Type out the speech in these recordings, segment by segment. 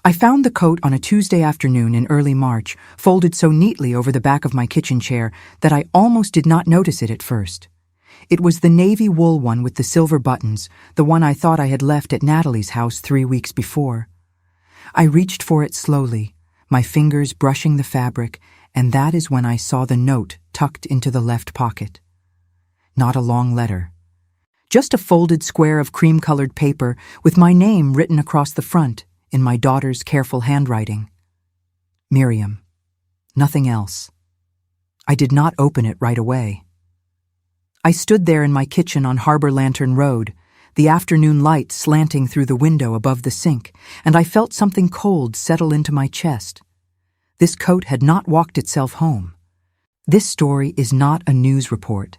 I found the coat on a Tuesday afternoon in early March, folded so neatly over the back of my kitchen chair that I almost did not notice it at first. It was the navy wool one with the silver buttons, the one I thought I had left at Natalie's house 3 weeks before. I reached for it slowly, my fingers brushing the fabric, and that is when I saw the note tucked into the left pocket. Not a long letter. Just a folded square of cream-colored paper with my name written across the front in my daughter's careful handwriting. Miriam. Nothing else. I did not open it right away. I stood there in my kitchen on Harbor Lantern Road, the afternoon light slanting through the window above the sink, and I felt something cold settle into my chest. This coat had not walked itself home. This story is not a news report.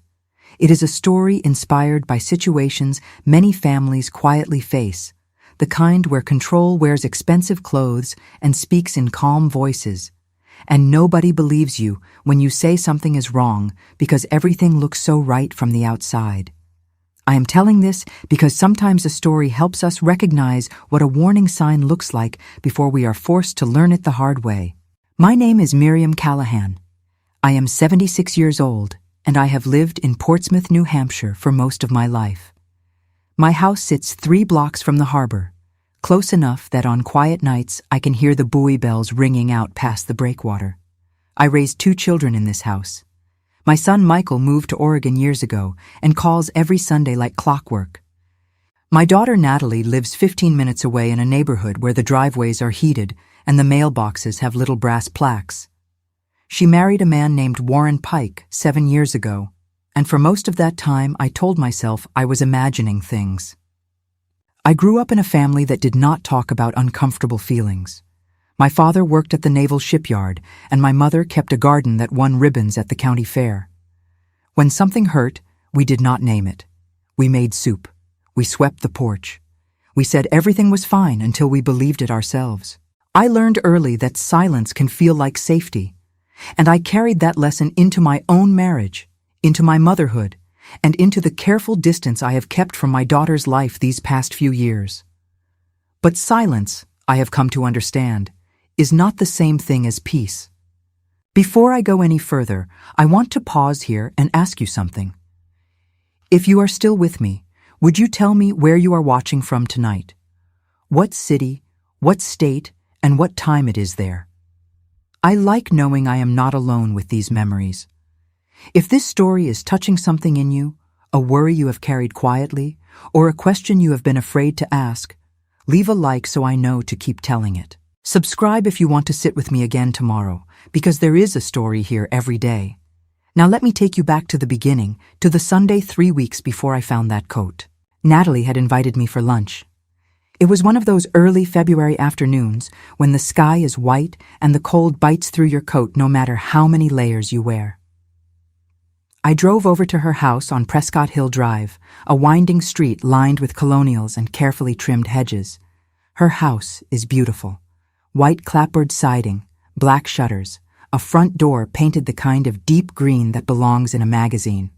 It is a story inspired by situations many families quietly face, the kind where control wears expensive clothes and speaks in calm voices, and nobody believes you when you say something is wrong because everything looks so right from the outside. I am telling this because sometimes a story helps us recognize what a warning sign looks like before we are forced to learn it the hard way. My name is Miriam Callahan. I am 76 years old, and I have lived in Portsmouth, New Hampshire for most of my life. My house sits 3 blocks from the harbor, close enough that on quiet nights I can hear the buoy bells ringing out past the breakwater. I raised 2 children in this house. My son Michael moved to Oregon years ago and calls every Sunday like clockwork. My daughter Natalie lives 15 minutes away in a neighborhood where the driveways are heated and the mailboxes have little brass plaques. She married a man named Warren Pike 7 years ago, and for most of that time I told myself I was imagining things. I grew up in a family that did not talk about uncomfortable feelings. My father worked at the naval shipyard, and my mother kept a garden that won ribbons at the county fair. When something hurt, we did not name it. We made soup. We swept the porch. We said everything was fine until we believed it ourselves. I learned early that silence can feel like safety, and I carried that lesson into my own marriage, into my motherhood, and into the careful distance I have kept from my daughter's life these past few years. But silence, I have come to understand, is not the same thing as peace. Before I go any further, I want to pause here and ask you something. If you are still with me, would you tell me where you are watching from tonight? What city, what state, and what time it is there? I like knowing I am not alone with these memories. If this story is touching something in you, a worry you have carried quietly, or a question you have been afraid to ask, leave a like so I know to keep telling it. Subscribe if you want to sit with me again tomorrow, because there is a story here every day. Now let me take you back to the beginning, to the Sunday 3 weeks before I found that coat. Natalie had invited me for lunch. It was one of those early February afternoons when the sky is white and the cold bites through your coat no matter how many layers you wear. I drove over to her house on Prescott Hill Drive, a winding street lined with colonials and carefully trimmed hedges. Her house is beautiful. White clapboard siding, black shutters, a front door painted the kind of deep green that belongs in a magazine.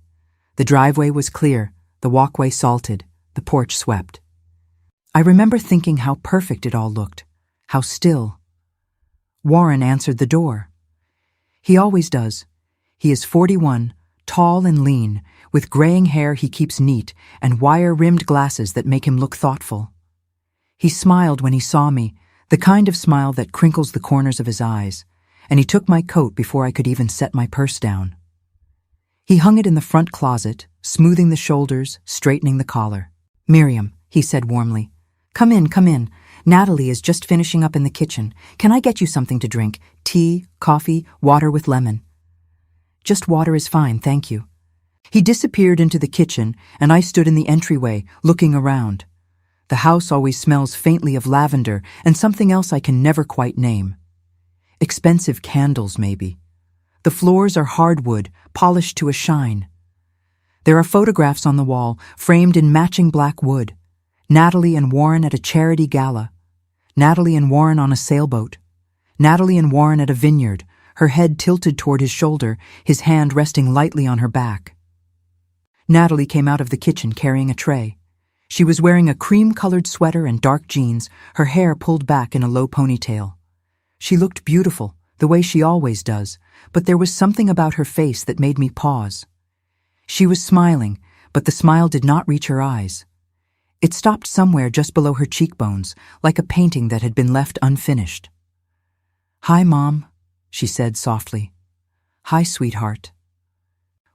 The driveway was clear, the walkway salted, the porch swept. I remember thinking how perfect it all looked, how still. Warren answered the door. He always does. He is 41, tall and lean, with graying hair he keeps neat and wire-rimmed glasses that make him look thoughtful. He smiled when he saw me, the kind of smile that crinkles the corners of his eyes, and he took my coat before I could even set my purse down. He hung it in the front closet, smoothing the shoulders, straightening the collar. "Miriam," he said warmly, Come in. Natalie is just finishing up in the kitchen. Can I get you something to drink? Tea, coffee, water with lemon?" "Just water is fine, thank you." He disappeared into the kitchen, and I stood in the entryway, looking around. The house always smells faintly of lavender and something else I can never quite name. Expensive candles, maybe. The floors are hardwood, polished to a shine. There are photographs on the wall, framed in matching black wood. Natalie and Warren at a charity gala. Natalie and Warren on a sailboat. Natalie and Warren at a vineyard, her head tilted toward his shoulder, his hand resting lightly on her back. Natalie came out of the kitchen carrying a tray. She was wearing a cream-colored sweater and dark jeans, her hair pulled back in a low ponytail. She looked beautiful, the way she always does, but there was something about her face that made me pause. She was smiling, but the smile did not reach her eyes. It stopped somewhere just below her cheekbones, like a painting that had been left unfinished. "Hi, Mom," she said softly. "Hi, sweetheart."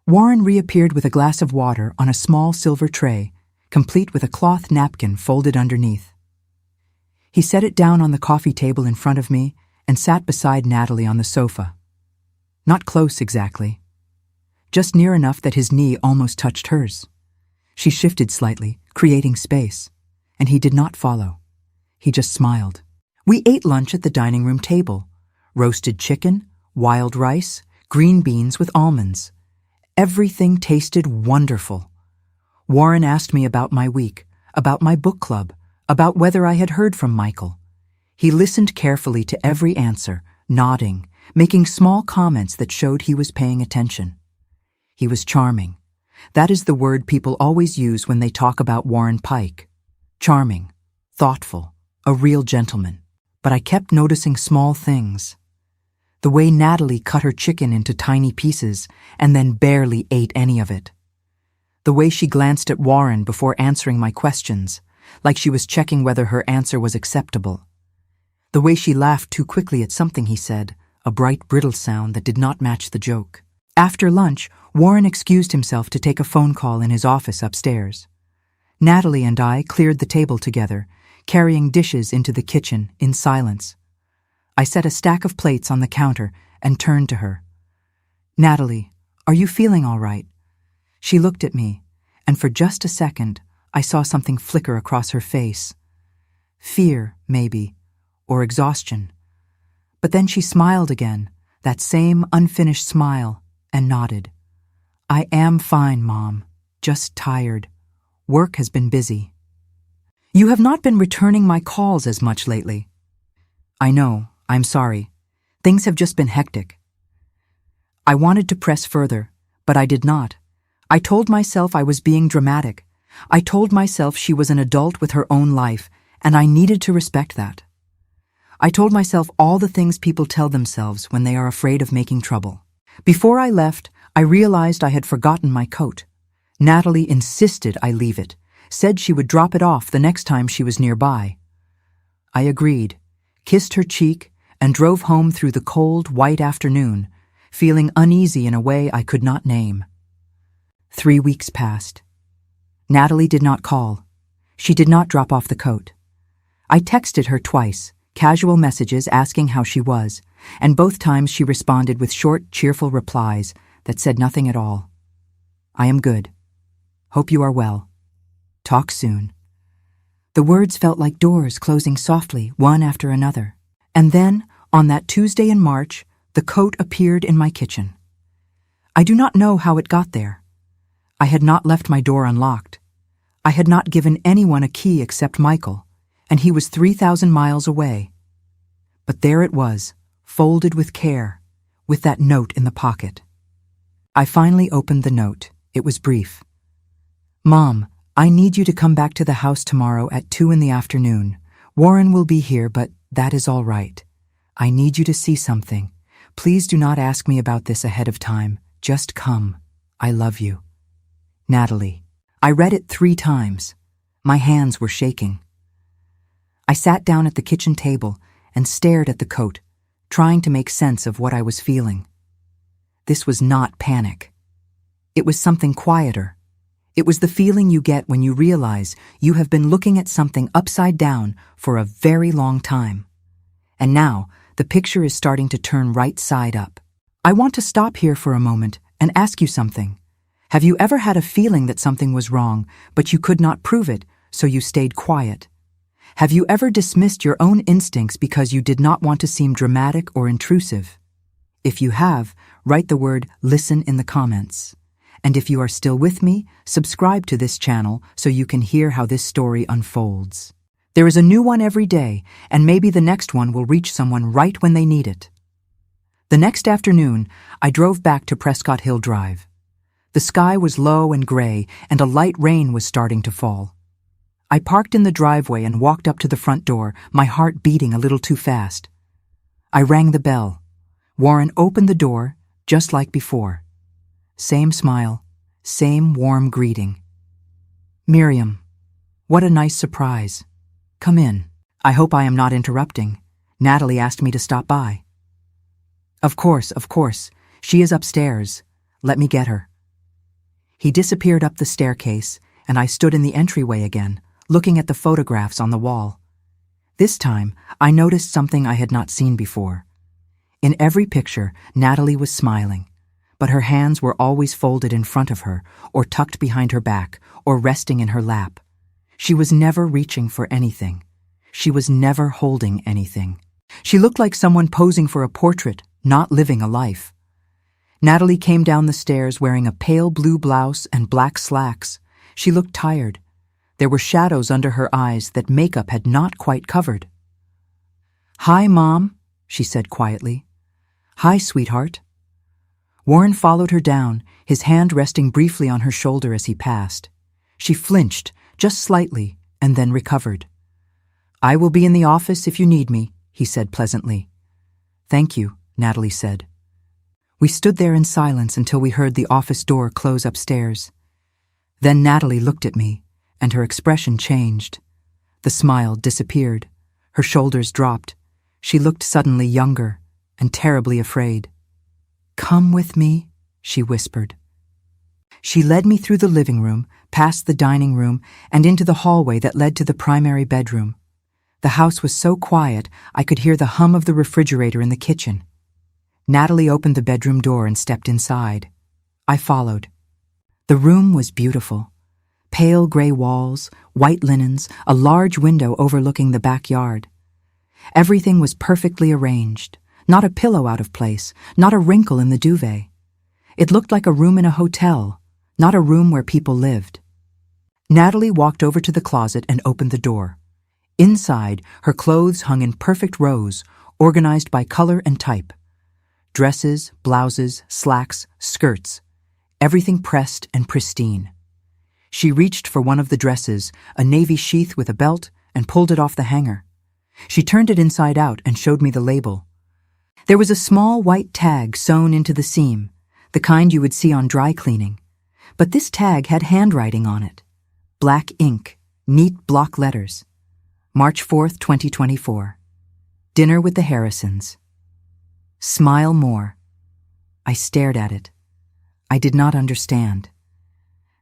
Warren reappeared with a glass of water on a small silver tray, complete with a cloth napkin folded underneath. He set it down on the coffee table in front of me and sat beside Natalie on the sofa. Not close exactly, just near enough that his knee almost touched hers. She shifted slightly, creating space, and he did not follow. He just smiled. We ate lunch at the dining room table. Roasted chicken, wild rice, green beans with almonds. Everything tasted wonderful. Warren asked me about my week, about my book club, about whether I had heard from Michael. He listened carefully to every answer, nodding, making small comments that showed he was paying attention. He was charming. That is the word people always use when they talk about Warren Pike. Charming, thoughtful, a real gentleman. But I kept noticing small things. The way Natalie cut her chicken into tiny pieces and then barely ate any of it. The way she glanced at Warren before answering my questions, like she was checking whether her answer was acceptable. The way she laughed too quickly at something he said, a bright brittle sound that did not match the joke. After lunch, Warren excused himself to take a phone call in his office upstairs. Natalie and I cleared the table together, carrying dishes into the kitchen in silence. I set a stack of plates on the counter and turned to her. "Natalie, are you feeling all right?" She looked at me, and for just a second, I saw something flicker across her face. Fear, maybe, or exhaustion. But then she smiled again, that same unfinished smile, and nodded. "I am fine, Mom. Just tired. Work has been busy." "You have not been returning my calls as much lately." "I know. I'm sorry. Things have just been hectic." I wanted to press further, but I did not. I told myself I was being dramatic. I told myself she was an adult with her own life, and I needed to respect that. I told myself all the things people tell themselves when they are afraid of making trouble. Before I left, I realized I had forgotten my coat. Natalie insisted I leave it, said she would drop it off the next time she was nearby. I agreed, kissed her cheek, and drove home through the cold, white afternoon, feeling uneasy in a way I could not name. 3 weeks passed. Natalie did not call. She did not drop off the coat. I texted her twice, casual messages asking how she was, and both times she responded with short, cheerful replies that said nothing at all. "I am good. Hope you are well. Talk soon." The words felt like doors closing softly, one after another. And then, on that Tuesday in March, the coat appeared in my kitchen. I do not know how it got there. I had not left my door unlocked. I had not given anyone a key except Michael, and he was 3,000 miles away. But there it was, folded with care, with that note in the pocket. I finally opened the note. It was brief. "Mom, I need you to come back to the house tomorrow at 2 in the afternoon. Warren will be here, but that is all right. I need you to see something. Please do not ask me about this ahead of time. Just come. I love you. Natalie." I read it 3 times. My hands were shaking. I sat down at the kitchen table and stared at the coat, trying to make sense of what I was feeling. This was not panic. It was something quieter. It was the feeling you get when you realize you have been looking at something upside down for a very long time. And now, the picture is starting to turn right side up. I want to stop here for a moment and ask you something. Have you ever had a feeling that something was wrong, but you could not prove it, so you stayed quiet? Have you ever dismissed your own instincts because you did not want to seem dramatic or intrusive? If you have, write the word "listen" in the comments. And if you are still with me, subscribe to this channel so you can hear how this story unfolds. There is a new one every day, and maybe the next one will reach someone right when they need it. The next afternoon, I drove back to Prescott Hill Drive. The sky was low and gray, and a light rain was starting to fall. I parked in the driveway and walked up to the front door, my heart beating a little too fast. I rang the bell. Warren opened the door, just like before. Same smile, same warm greeting. "Miriam, what a nice surprise. Come in. I hope I am not interrupting. Natalie asked me to stop by." Of course. She is upstairs. Let me get her." He disappeared up the staircase, and I stood in the entryway again, looking at the photographs on the wall. This time, I noticed something I had not seen before. In every picture, Natalie was smiling, but her hands were always folded in front of her, or tucked behind her back, or resting in her lap. She was never reaching for anything. She was never holding anything. She looked like someone posing for a portrait, not living a life. Natalie came down the stairs wearing a pale blue blouse and black slacks. She looked tired. There were shadows under her eyes that makeup had not quite covered. "Hi, Mom," she said quietly. "Hi, sweetheart." Warren followed her down, his hand resting briefly on her shoulder as he passed. She flinched, just slightly, and then recovered. "I will be in the office if you need me," he said pleasantly. "Thank you," Natalie said. We stood there in silence until we heard the office door close upstairs. Then Natalie looked at me, and her expression changed. The smile disappeared. Her shoulders dropped. She looked suddenly younger and terribly afraid. "Come with me," she whispered. She led me through the living room, past the dining room, and into the hallway that led to the primary bedroom. The house was so quiet I could hear the hum of the refrigerator in the kitchen. Natalie opened the bedroom door and stepped inside. I followed. The room was beautiful. Pale gray walls, white linens, a large window overlooking the backyard. Everything was perfectly arranged, not a pillow out of place, not a wrinkle in the duvet. It looked like a room in a hotel, not a room where people lived. Natalie walked over to the closet and opened the door. Inside, her clothes hung in perfect rows, organized by color and type. Dresses, blouses, slacks, skirts, everything pressed and pristine. She reached for one of the dresses, a navy sheath with a belt, and pulled it off the hanger. She turned it inside out and showed me the label. There was a small white tag sewn into the seam, the kind you would see on dry cleaning. But this tag had handwriting on it. Black ink, neat block letters. March 4th, 2024. Dinner with the Harrisons. Smile more. I stared at it. I did not understand.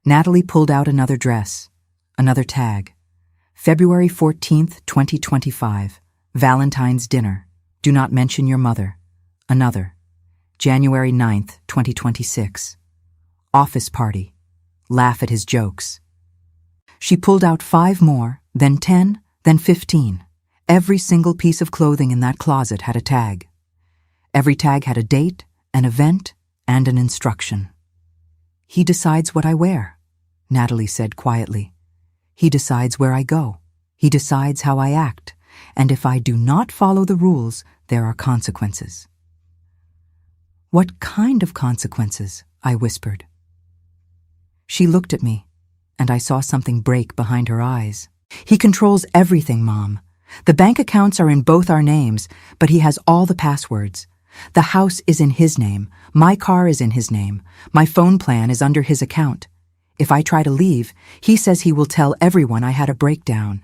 Natalie pulled out another dress, another tag. February 14th, 2025. Valentine's dinner. Do not mention your mother. Another. January 9th, 2026. Office party. Laugh at his jokes. She pulled out 5 more, then 10, then 15. Every single piece of clothing in that closet had a tag. Every tag had a date, an event, and an instruction. "He decides what I wear," Natalie said quietly. "He decides where I go. He decides how I act. And if I do not follow the rules, there are consequences." "What kind of consequences?" I whispered. She looked at me, and I saw something break behind her eyes. "He controls everything, Mom. The bank accounts are in both our names, but he has all the passwords. The house is in his name. My car is in his name. My phone plan is under his account. If I try to leave, he says he will tell everyone I had a breakdown.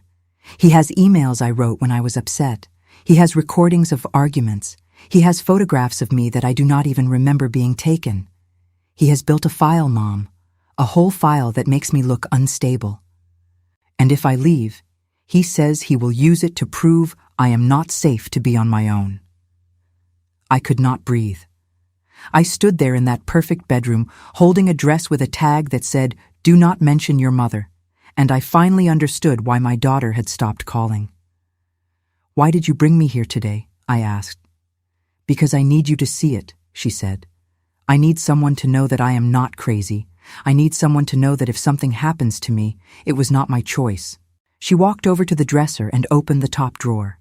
He has emails I wrote when I was upset. He has recordings of arguments. He has photographs of me that I do not even remember being taken. He has built a file, Mom, a whole file that makes me look unstable. And if I leave, he says he will use it to prove I am not safe to be on my own." I could not breathe. I stood there in that perfect bedroom, holding a dress with a tag that said, "Do not mention your mother," and I finally understood why my daughter had stopped calling. "Why did you bring me here today?" I asked. "Because I need you to see it," she said. "I need someone to know that I am not crazy. I need someone to know that if something happens to me, it was not my choice." She walked over to the dresser and opened the top drawer.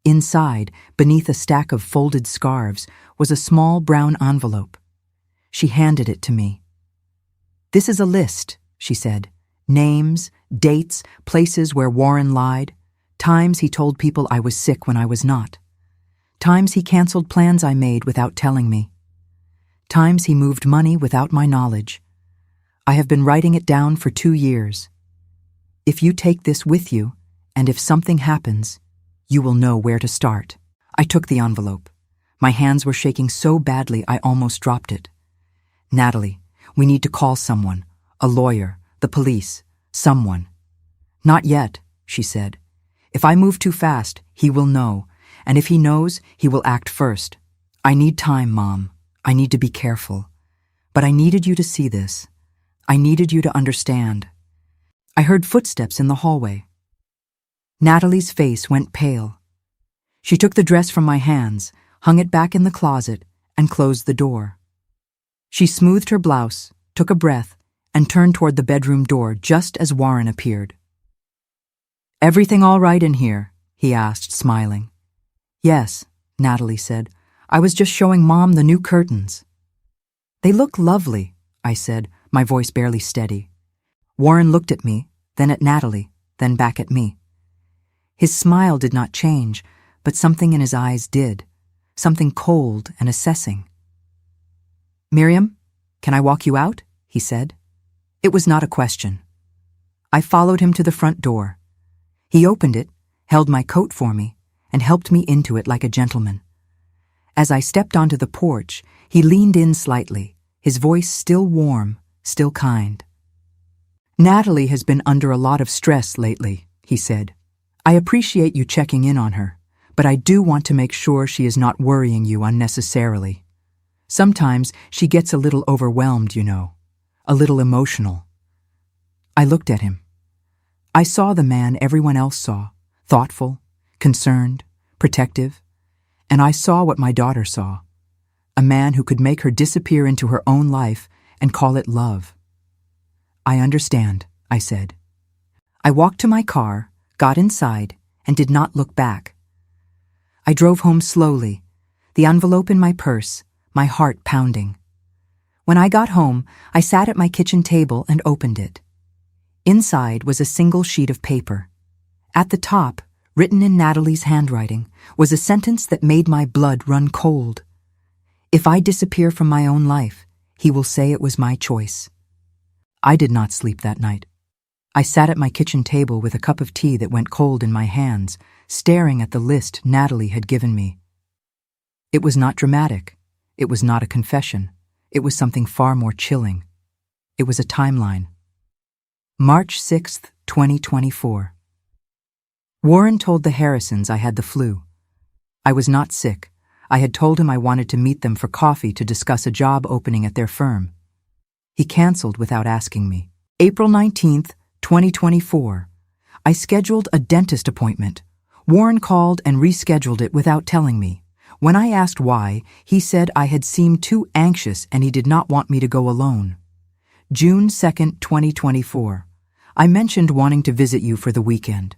Inside, beneath a stack of folded scarves, was a small brown envelope. She handed it to me. "This is a list," she said. Names, dates, places where Warren lied. Times he told people I was sick when I was not. Times he canceled plans I made without telling me. Times he moved money without my knowledge. I have been writing it down for 2 years. If you take this with you, and if something happens, you will know where to start. I took the envelope. My hands were shaking so badly I almost dropped it. Natalie, we need to call someone, a lawyer, the police, someone. Not yet, she said. If I move too fast, he will know, and if he knows, he will act first. I need time, Mom. I need to be careful. But I needed you to see this. I needed you to understand. I heard footsteps in the hallway. Natalie's face went pale. She took the dress from my hands, hung it back in the closet, and closed the door. She smoothed her blouse, took a breath, and turned toward the bedroom door just as Warren appeared. "Everything all right in here?" he asked, smiling. "Yes," Natalie said. "I was just showing Mom the new curtains." "They look lovely," I said, my voice barely steady. Warren looked at me, then at Natalie, then back at me. His smile did not change, but something in his eyes did, something cold and assessing. "Miriam, can I walk you out?" he said. It was not a question. I followed him to the front door. He opened it, held my coat for me, and helped me into it like a gentleman. As I stepped onto the porch, he leaned in slightly, his voice still warm, still kind. "Natalie has been under a lot of stress lately," he said. "I appreciate you checking in on her, but I do want to make sure she is not worrying you unnecessarily. Sometimes she gets a little overwhelmed, you know, a little emotional." I looked at him. I saw the man everyone else saw, thoughtful, concerned, protective, and I saw what my daughter saw, a man who could make her disappear into her own life and call it love. "I understand," I said. I walked to my car, got inside, and did not look back. I drove home slowly, the envelope in my purse, my heart pounding. When I got home, I sat at my kitchen table and opened it. Inside was a single sheet of paper. At the top, written in Natalie's handwriting, was a sentence that made my blood run cold. "If I disappear from my own life, he will say it was my choice." I did not sleep that night. I sat at my kitchen table with a cup of tea that went cold in my hands, staring at the list Natalie had given me. It was not dramatic. It was not a confession. It was something far more chilling. It was a timeline. March 6th, 2024. Warren told the Harrisons I had the flu. I was not sick. I had told him I wanted to meet them for coffee to discuss a job opening at their firm. He canceled without asking me. April 19th, 2024. I scheduled a dentist appointment. Warren called and rescheduled it without telling me. When I asked why, he said I had seemed too anxious and he did not want me to go alone. June 2nd, 2024. I mentioned wanting to visit you for the weekend.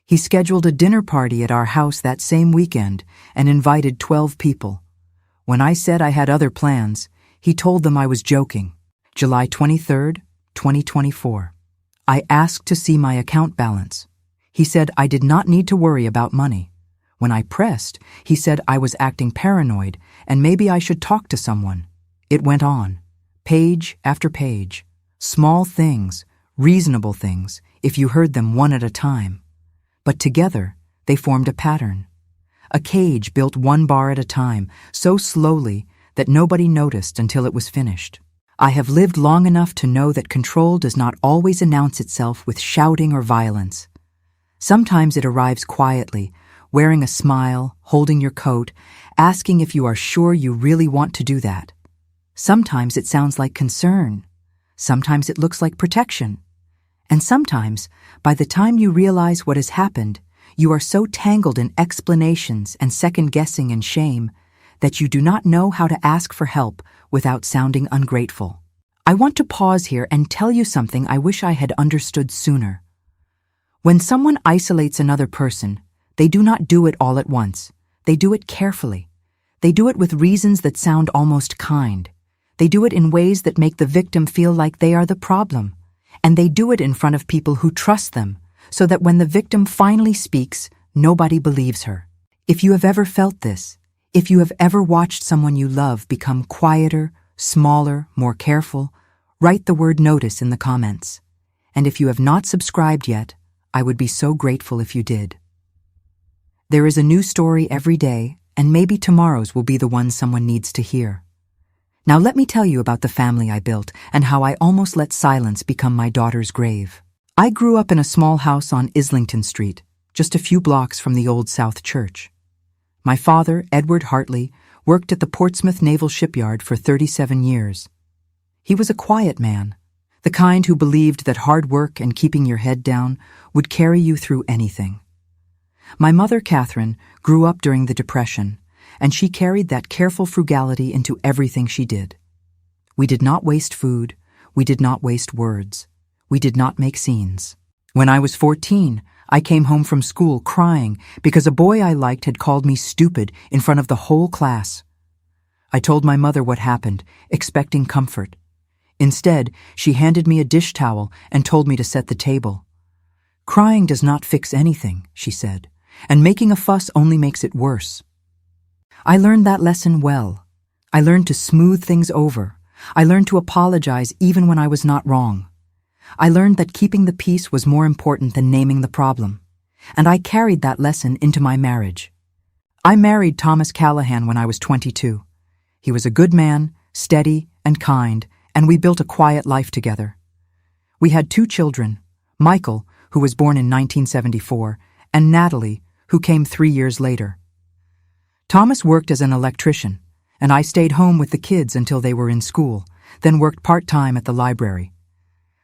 He scheduled a dinner party at our house that same weekend and invited 12 people. When I said I had other plans, he told them I was joking. July 23rd, 2024. I asked to see my account balance. He said I did not need to worry about money. When I pressed, he said I was acting paranoid and maybe I should talk to someone. It went on, page after page. Small things, reasonable things, if you heard them one at a time. But together, they formed a pattern. A cage built one bar at a time, so slowly that nobody noticed until it was finished. I have lived long enough to know that control does not always announce itself with shouting or violence. Sometimes it arrives quietly, wearing a smile, holding your coat, asking if you are sure you really want to do that. Sometimes it sounds like concern. Sometimes it looks like protection. And sometimes, by the time you realize what has happened, you are so tangled in explanations and second-guessing and shame that you do not know how to ask for help without sounding ungrateful. I want to pause here and tell you something I wish I had understood sooner. When someone isolates another person, they do not do it all at once. They do it carefully. They do it with reasons that sound almost kind. They do it in ways that make the victim feel like they are the problem, And they do it in front of people who trust them, so that when the victim finally speaks, nobody believes her. If you have ever felt this, if you have ever watched someone you love become quieter, smaller, more careful, write the word notice in the comments. And if you have not subscribed yet, I would be so grateful if you did. There is a new story every day, and maybe tomorrow's will be the one someone needs to hear. Now let me tell you about the family I built and how I almost let silence become my daughter's grave. I grew up in a small house on Islington Street, just a few blocks from the Old South Church. My father, Edward Hartley, worked at the Portsmouth Naval Shipyard for 37 years. He was a quiet man, the kind who believed that hard work and keeping your head down would carry you through anything. My mother, Catherine, grew up during the Depression, and she carried that careful frugality into everything she did. We did not waste food. We did not waste words. We did not make scenes. When I was 14, I came home from school crying because a boy I liked had called me stupid in front of the whole class. I told my mother what happened, expecting comfort. Instead, she handed me a dish towel and told me to set the table. "Crying does not fix anything," she said, "and making a fuss only makes it worse." I learned that lesson well. I learned to smooth things over. I learned to apologize even when I was not wrong. I learned that keeping the peace was more important than naming the problem. And I carried that lesson into my marriage. I married Thomas Callahan when I was 22. He was a good man, steady and kind, and we built a quiet life together. We had 2 children, Michael, who was born in 1974, and Natalie, who came 3 years later. Thomas worked as an electrician, and I stayed home with the kids until they were in school, then worked part-time at the library.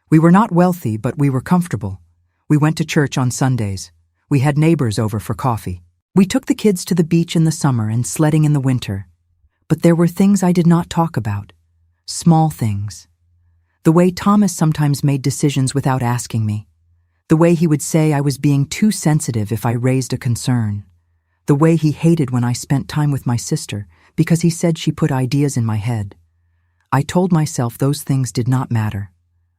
We were not wealthy, but we were comfortable. We went to church on Sundays. We had neighbors over for coffee. We took the kids to the beach in the summer and sledding in the winter. But there were things I did not talk about. Small things. The way Thomas sometimes made decisions without asking me. The way he would say I was being too sensitive if I raised a concern. The way he hated when I spent time with my sister because he said she put ideas in my head. I told myself those things did not matter.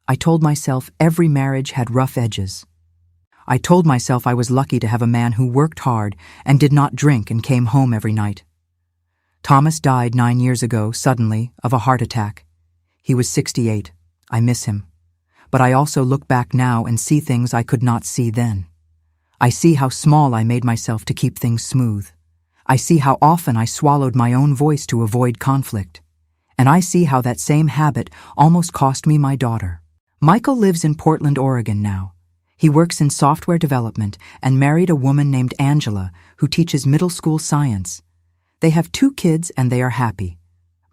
I told myself every marriage had rough edges. I told myself I was lucky to have a man who worked hard and did not drink and came home every night. Thomas died 9 years ago, suddenly, of a heart attack. He was 68. I miss him. But I also look back now and see things I could not see then. I see how small I made myself to keep things smooth. I see how often I swallowed my own voice to avoid conflict. And I see how that same habit almost cost me my daughter. Michael lives in Portland, Oregon now. He works in software development and married a woman named Angela who teaches middle school science. They have 2 kids and they are happy.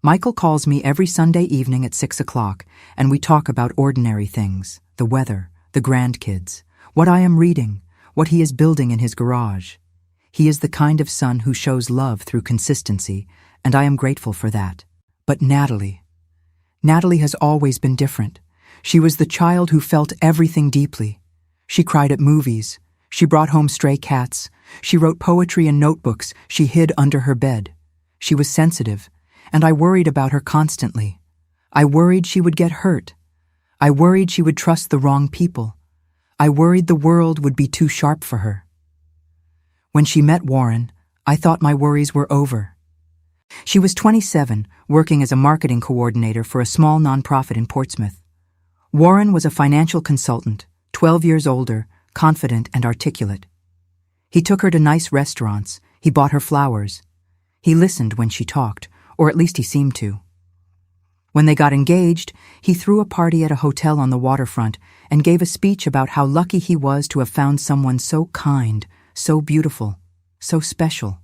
Michael calls me every Sunday evening at 6 o'clock and we talk about ordinary things, the weather, the grandkids, what I am reading, what he is building in his garage. He is the kind of son who shows love through consistency, and I am grateful for that. But Natalie has always been different. She was the child who felt everything deeply. She cried at movies. She brought home stray cats. She wrote poetry in notebooks she hid under her bed. She was sensitive, and I worried about her constantly. I worried she would get hurt. I worried she would trust the wrong people. I worried the world would be too sharp for her. When she met Warren, I thought my worries were over. She was 27, working as a marketing coordinator for a small nonprofit in Portsmouth. Warren was a financial consultant, 12 years older, confident and articulate. He took her to nice restaurants. He bought her flowers. He listened when she talked, or at least he seemed to. When they got engaged, he threw a party at a hotel on the waterfront and gave a speech about how lucky he was to have found someone so kind, so beautiful, so special.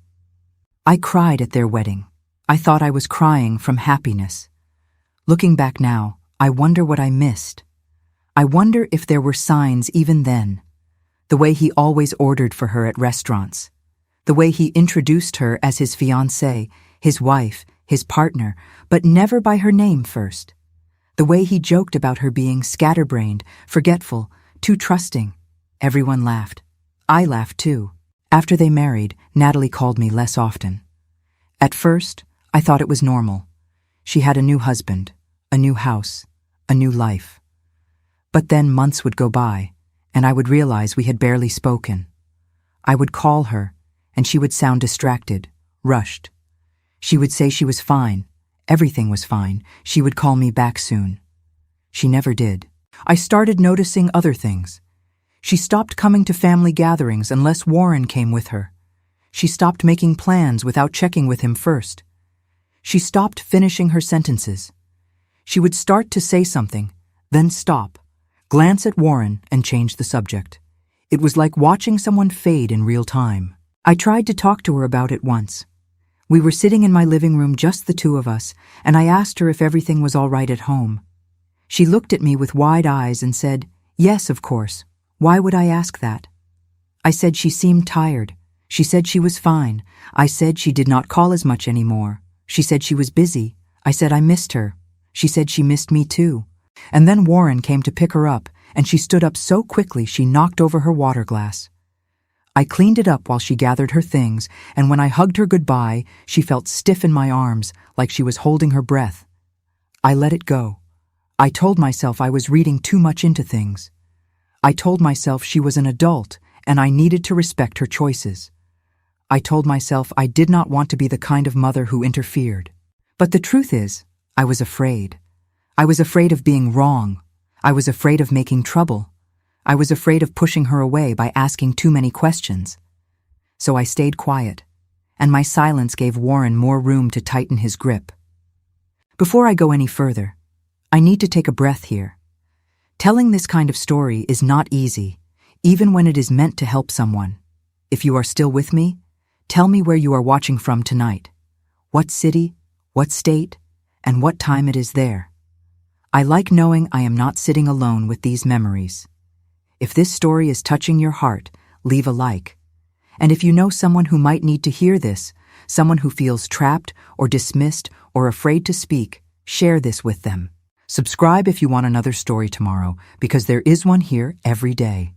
I cried at their wedding. I thought I was crying from happiness. Looking back now, I wonder what I missed. I wonder if there were signs even then. The way he always ordered for her at restaurants. The way he introduced her as his fiancée, his wife, his partner, but never by her name first. The way he joked about her being scatterbrained, forgetful, too trusting. Everyone laughed. I laughed too. After they married, Natalie called me less often. At first, I thought it was normal. She had a new husband, a new house, a new life. But then months would go by, and I would realize we had barely spoken. I would call her, and she would sound distracted, rushed. She would say she was fine, everything was fine, she would call me back soon. She never did. I started noticing other things. She stopped coming to family gatherings unless Warren came with her. She stopped making plans without checking with him first. She stopped finishing her sentences. She would start to say something, then stop, glance at Warren, and change the subject. It was like watching someone fade in real time. I tried to talk to her about it once. We were sitting in my living room, just the two of us, and I asked her if everything was all right at home. She looked at me with wide eyes and said, "Yes, of course. Why would I ask that?" I said she seemed tired. She said she was fine. I said she did not call as much anymore. She said she was busy. I said I missed her. She said she missed me too. And then Warren came to pick her up, and she stood up so quickly she knocked over her water glass. I cleaned it up while she gathered her things, and when I hugged her goodbye, she felt stiff in my arms, like she was holding her breath. I let it go. I told myself I was reading too much into things. I told myself she was an adult, and I needed to respect her choices. I told myself I did not want to be the kind of mother who interfered. But the truth is, I was afraid. I was afraid of being wrong. I was afraid of making trouble. I was afraid of pushing her away by asking too many questions. So I stayed quiet, and my silence gave Warren more room to tighten his grip. Before I go any further, I need to take a breath here. Telling this kind of story is not easy, even when it is meant to help someone. If you are still with me, tell me where you are watching from tonight. What city, what state, and what time it is there. I like knowing I am not sitting alone with these memories. If this story is touching your heart, leave a like. And if you know someone who might need to hear this, someone who feels trapped or dismissed or afraid to speak, share this with them. Subscribe if you want another story tomorrow, because there is one here every day.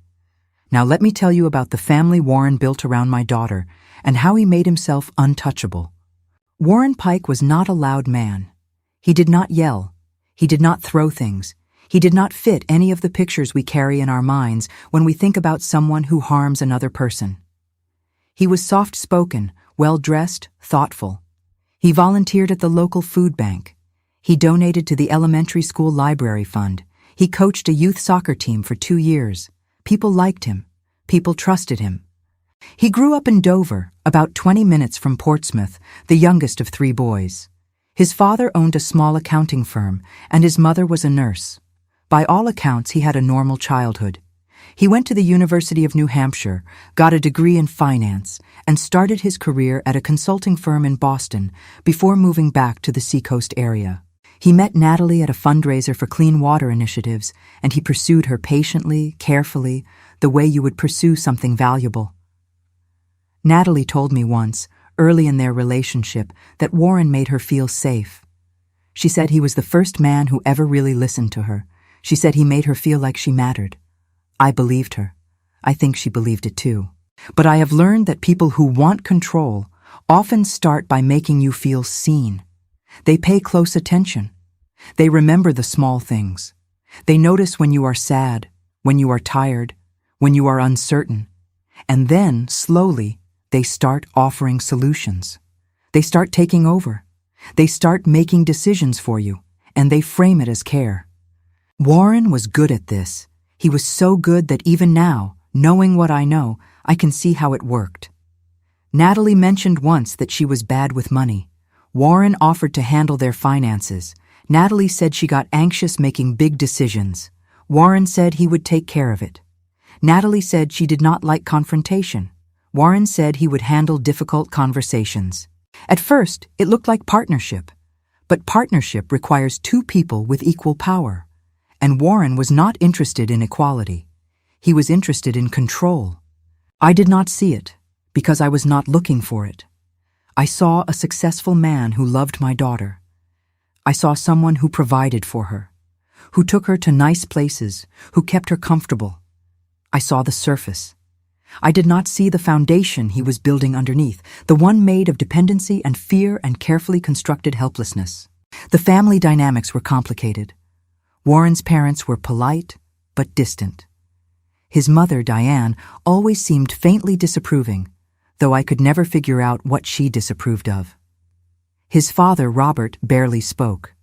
Now let me tell you about the family Warren built around my daughter and how he made himself untouchable. Warren Pike was not a loud man. He did not yell. He did not throw things. He did not fit any of the pictures we carry in our minds when we think about someone who harms another person. He was soft-spoken, well-dressed, thoughtful. He volunteered at the local food bank. He donated to the elementary school library fund. He coached a youth soccer team for 2 years. People liked him. People trusted him. He grew up in Dover, about 20 minutes from Portsmouth, the youngest of 3 boys. His father owned a small accounting firm, and his mother was a nurse. By all accounts, he had a normal childhood. He went to the University of New Hampshire, got a degree in finance, and started his career at a consulting firm in Boston before moving back to the Seacoast area. He met Natalie at a fundraiser for clean water initiatives, and he pursued her patiently, carefully, the way you would pursue something valuable. Natalie told me once, early in their relationship, that Warren made her feel safe. She said he was the first man who ever really listened to her. She said he made her feel like she mattered. I believed her. I think she believed it too. But I have learned that people who want control often start by making you feel seen. They pay close attention. They remember the small things. They notice when you are sad, when you are tired, when you are uncertain. And then, slowly, they start offering solutions. They start taking over. They start making decisions for you, and they frame it as care. Warren was good at this. He was so good that even now, knowing what I know, I can see how it worked. Natalie mentioned once that she was bad with money. Warren offered to handle their finances. Natalie said she got anxious making big decisions. Warren said he would take care of it. Natalie said she did not like confrontation. Warren said he would handle difficult conversations. At first, it looked like partnership. But partnership requires 2 people with equal power. And Warren was not interested in equality. He was interested in control. I did not see it, because I was not looking for it. I saw a successful man who loved my daughter. I saw someone who provided for her, who took her to nice places, who kept her comfortable. I saw the surface. I did not see the foundation he was building underneath, the one made of dependency and fear and carefully constructed helplessness. The family dynamics were complicated. Warren's parents were polite, but distant. His mother, Diane, always seemed faintly disapproving, though I could never figure out what she disapproved of. His father, Robert, barely spoke.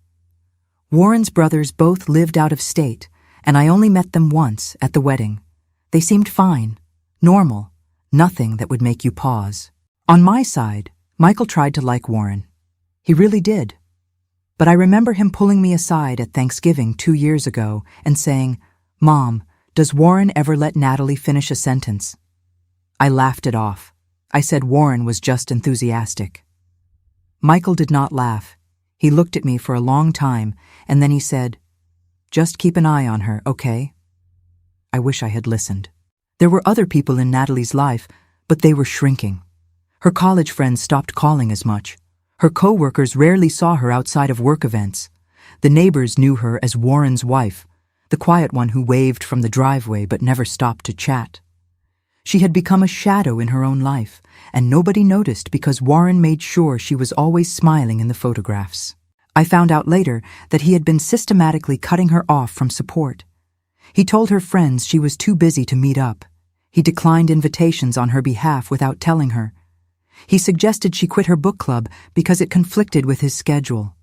Warren's brothers both lived out of state, and I only met them once at the wedding. They seemed fine, normal, nothing that would make you pause. On my side, Michael tried to like Warren. He really did. But I remember him pulling me aside at Thanksgiving 2 years ago and saying, "Mom, does Warren ever let Natalie finish a sentence?" I laughed it off. I said Warren was just enthusiastic. Michael did not laugh. He looked at me for a long time, and then he said, "Just keep an eye on her, okay?" I wish I had listened. There were other people in Natalie's life, but they were shrinking. Her college friends stopped calling as much. Her co-workers rarely saw her outside of work events. The neighbors knew her as Warren's wife, the quiet one who waved from the driveway but never stopped to chat. She had become a shadow in her own life, and nobody noticed because Warren made sure she was always smiling in the photographs. I found out later that he had been systematically cutting her off from support. He told her friends she was too busy to meet up. He declined invitations on her behalf without telling her. He suggested she quit her book club because it conflicted with his schedule.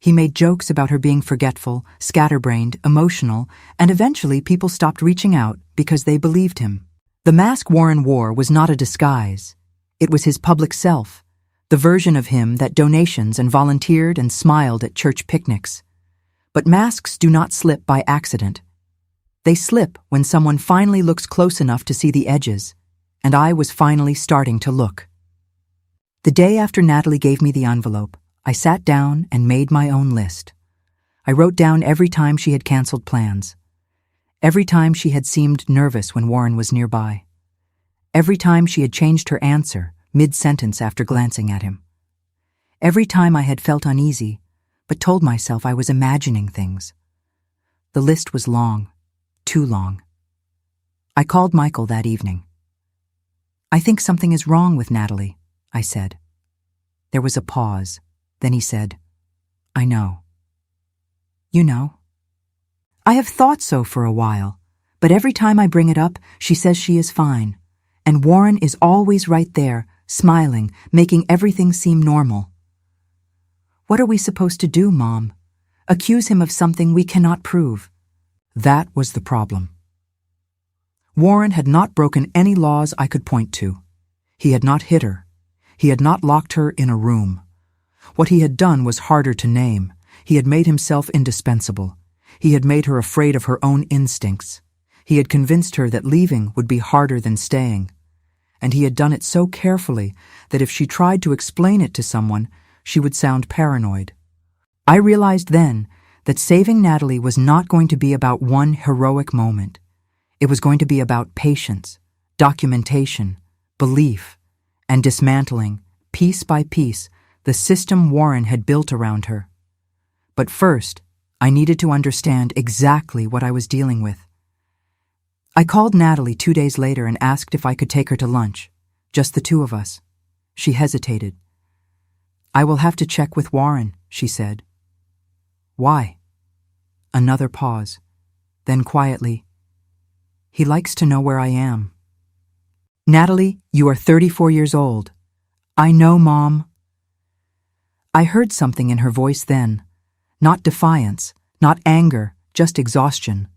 He made jokes about her being forgetful, scatterbrained, emotional, and eventually people stopped reaching out because they believed him. The mask Warren wore was not a disguise. It was his public self, the version of him that donations and volunteered and smiled at church picnics. But masks do not slip by accident. They slip when someone finally looks close enough to see the edges, and I was finally starting to look. The day after Natalie gave me the envelope, I sat down and made my own list. I wrote down every time she had canceled plans. Every time she had seemed nervous when Warren was nearby. Every time she had changed her answer, mid-sentence after glancing at him. Every time I had felt uneasy, but told myself I was imagining things. The list was long, too long. I called Michael that evening. "I think something is wrong with Natalie," I said. There was a pause. Then he said, "I know." "You know?" "I have thought so for a while, but every time I bring it up, she says she is fine. And Warren is always right there, smiling, making everything seem normal." "What are we supposed to do, Mom? Accuse him of something we cannot prove?" That was the problem. Warren had not broken any laws I could point to. He had not hit her. He had not locked her in a room. What he had done was harder to name. He had made himself indispensable. He had made her afraid of her own instincts. He had convinced her that leaving would be harder than staying. And he had done it so carefully that if she tried to explain it to someone, she would sound paranoid. I realized then that saving Natalie was not going to be about one heroic moment. It was going to be about patience, documentation, belief, and dismantling, piece by piece, the system Warren had built around her. But first, I needed to understand exactly what I was dealing with. I called Natalie 2 days later and asked if I could take her to lunch, just the two of us. She hesitated. "I will have to check with Warren," she said. "Why?" Another pause. Then quietly, "He likes to know where I am." "Natalie, you are 34 years old." "I know, Mom." I heard something in her voice then. Not defiance, not anger, just exhaustion.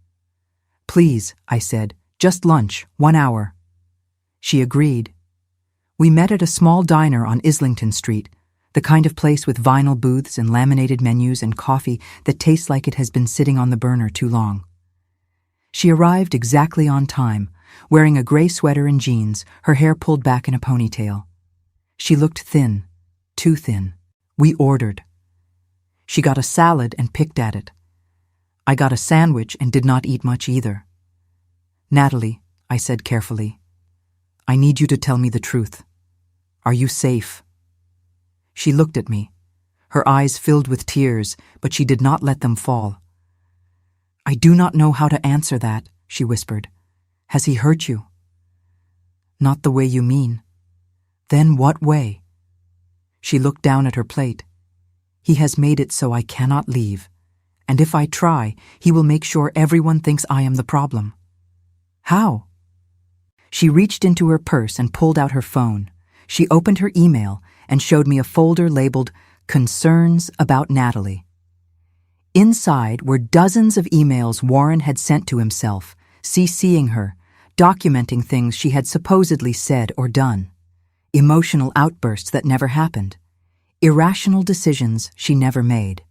"Please," I said, "just lunch, 1 hour." She agreed. We met at a small diner on Islington Street, the kind of place with vinyl booths and laminated menus and coffee that tastes like it has been sitting on the burner too long. She arrived exactly on time, wearing a gray sweater and jeans, her hair pulled back in a ponytail. She looked thin, too thin. We ordered. She got a salad and picked at it. I got a sandwich and did not eat much either. "Natalie," I said carefully, "I need you to tell me the truth. Are you safe?" She looked at me. Her eyes filled with tears, but she did not let them fall. "I do not know how to answer that," she whispered. "Has he hurt you?" "Not the way you mean." "Then what way?" She looked down at her plate. "He has made it so I cannot leave. And if I try, he will make sure everyone thinks I am the problem. How? She reached into her purse and pulled out her phone. She opened her email and showed me a folder labeled Concerns About Natalie. Inside were dozens of emails Warren had sent to himself, CCing her, documenting things she had supposedly said or done. Emotional outbursts that never happened. Irrational decisions she never made.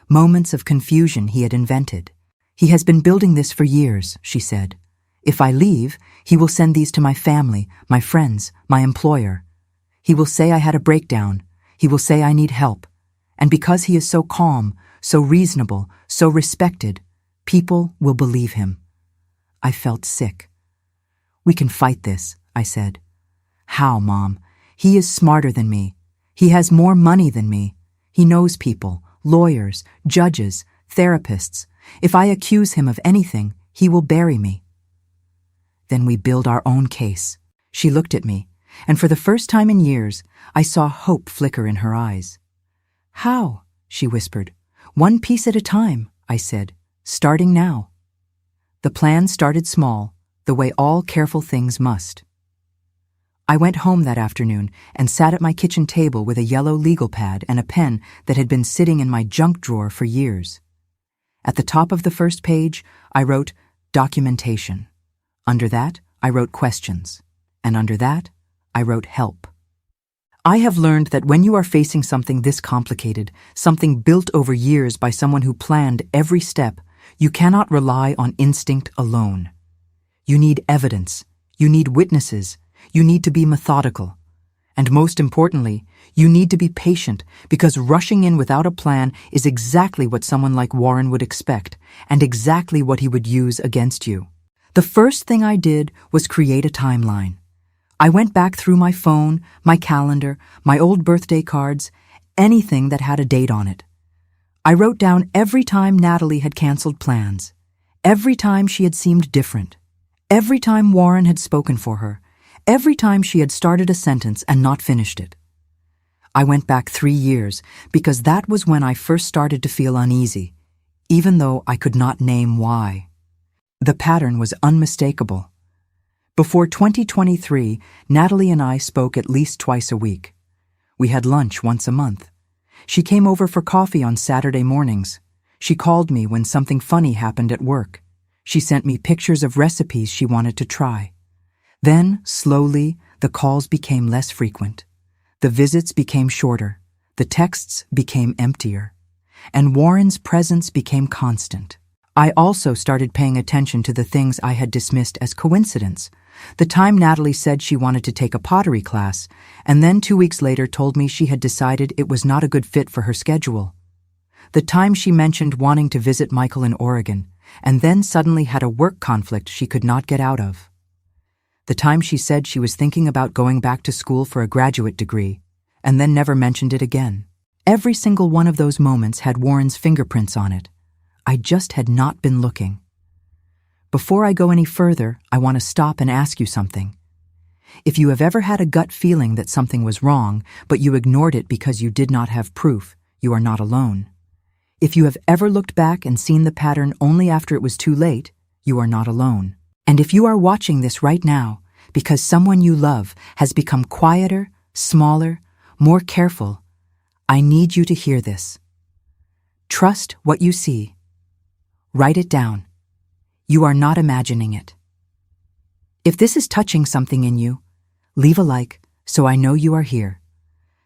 Moments of confusion he had invented. He has been building this for years, she said. If I leave, he will send these to my family, my friends, my employer. He will say I had a breakdown. He will say I need help. And because he is so calm, so reasonable, so respected, people will believe him. I felt sick. We can fight this, I said. How, Mom? He is smarter than me. He has more money than me. He knows people, lawyers, judges, therapists. If I accuse him of anything, he will bury me. Then we build our own case. She looked at me, and for the first time in years, I saw hope flicker in her eyes. How? She whispered. One piece at a time, I said, starting now. The plan started small, the way all careful things must. I went home that afternoon and sat at my kitchen table with a yellow legal pad and a pen that had been sitting in my junk drawer for years. At the top of the first page, I wrote documentation. Under that, I wrote questions. And under that, I wrote help. I have learned that when you are facing something this complicated, something built over years by someone who planned every step, you cannot rely on instinct alone. You need evidence. You need witnesses. You need to be methodical. And most importantly, you need to be patient, because rushing in without a plan is exactly what someone like Warren would expect, and exactly what he would use against you. The first thing I did was create a timeline. I went back through my phone, my calendar, my old birthday cards, anything that had a date on it. I wrote down every time Natalie had canceled plans, every time she had seemed different, every time Warren had spoken for her, every time she had started a sentence and not finished it. I went back 3 years because that was when I first started to feel uneasy, even though I could not name why. The pattern was unmistakable. Before 2023, Natalie and I spoke at least twice a week. We had lunch once a month. She came over for coffee on Saturday mornings. She called me when something funny happened at work. She sent me pictures of recipes she wanted to try. Then, slowly, the calls became less frequent. The visits became shorter. The texts became emptier. And Warren's presence became constant. I also started paying attention to the things I had dismissed as coincidence. The time Natalie said she wanted to take a pottery class, and then 2 weeks later told me she had decided it was not a good fit for her schedule. The time she mentioned wanting to visit Michael in Oregon, and then suddenly had a work conflict she could not get out of. The time she said she was thinking about going back to school for a graduate degree, and then never mentioned it again. Every single one of those moments had Warren's fingerprints on it. I just had not been looking. Before I go any further, I want to stop and ask you something. If you have ever had a gut feeling that something was wrong, but you ignored it because you did not have proof, you are not alone. If you have ever looked back and seen the pattern only after it was too late, you are not alone. And if you are watching this right now because someone you love has become quieter, smaller, more careful, I need you to hear this. Trust what you see. Write it down. You are not imagining it. If this is touching something in you, leave a like so I know you are here.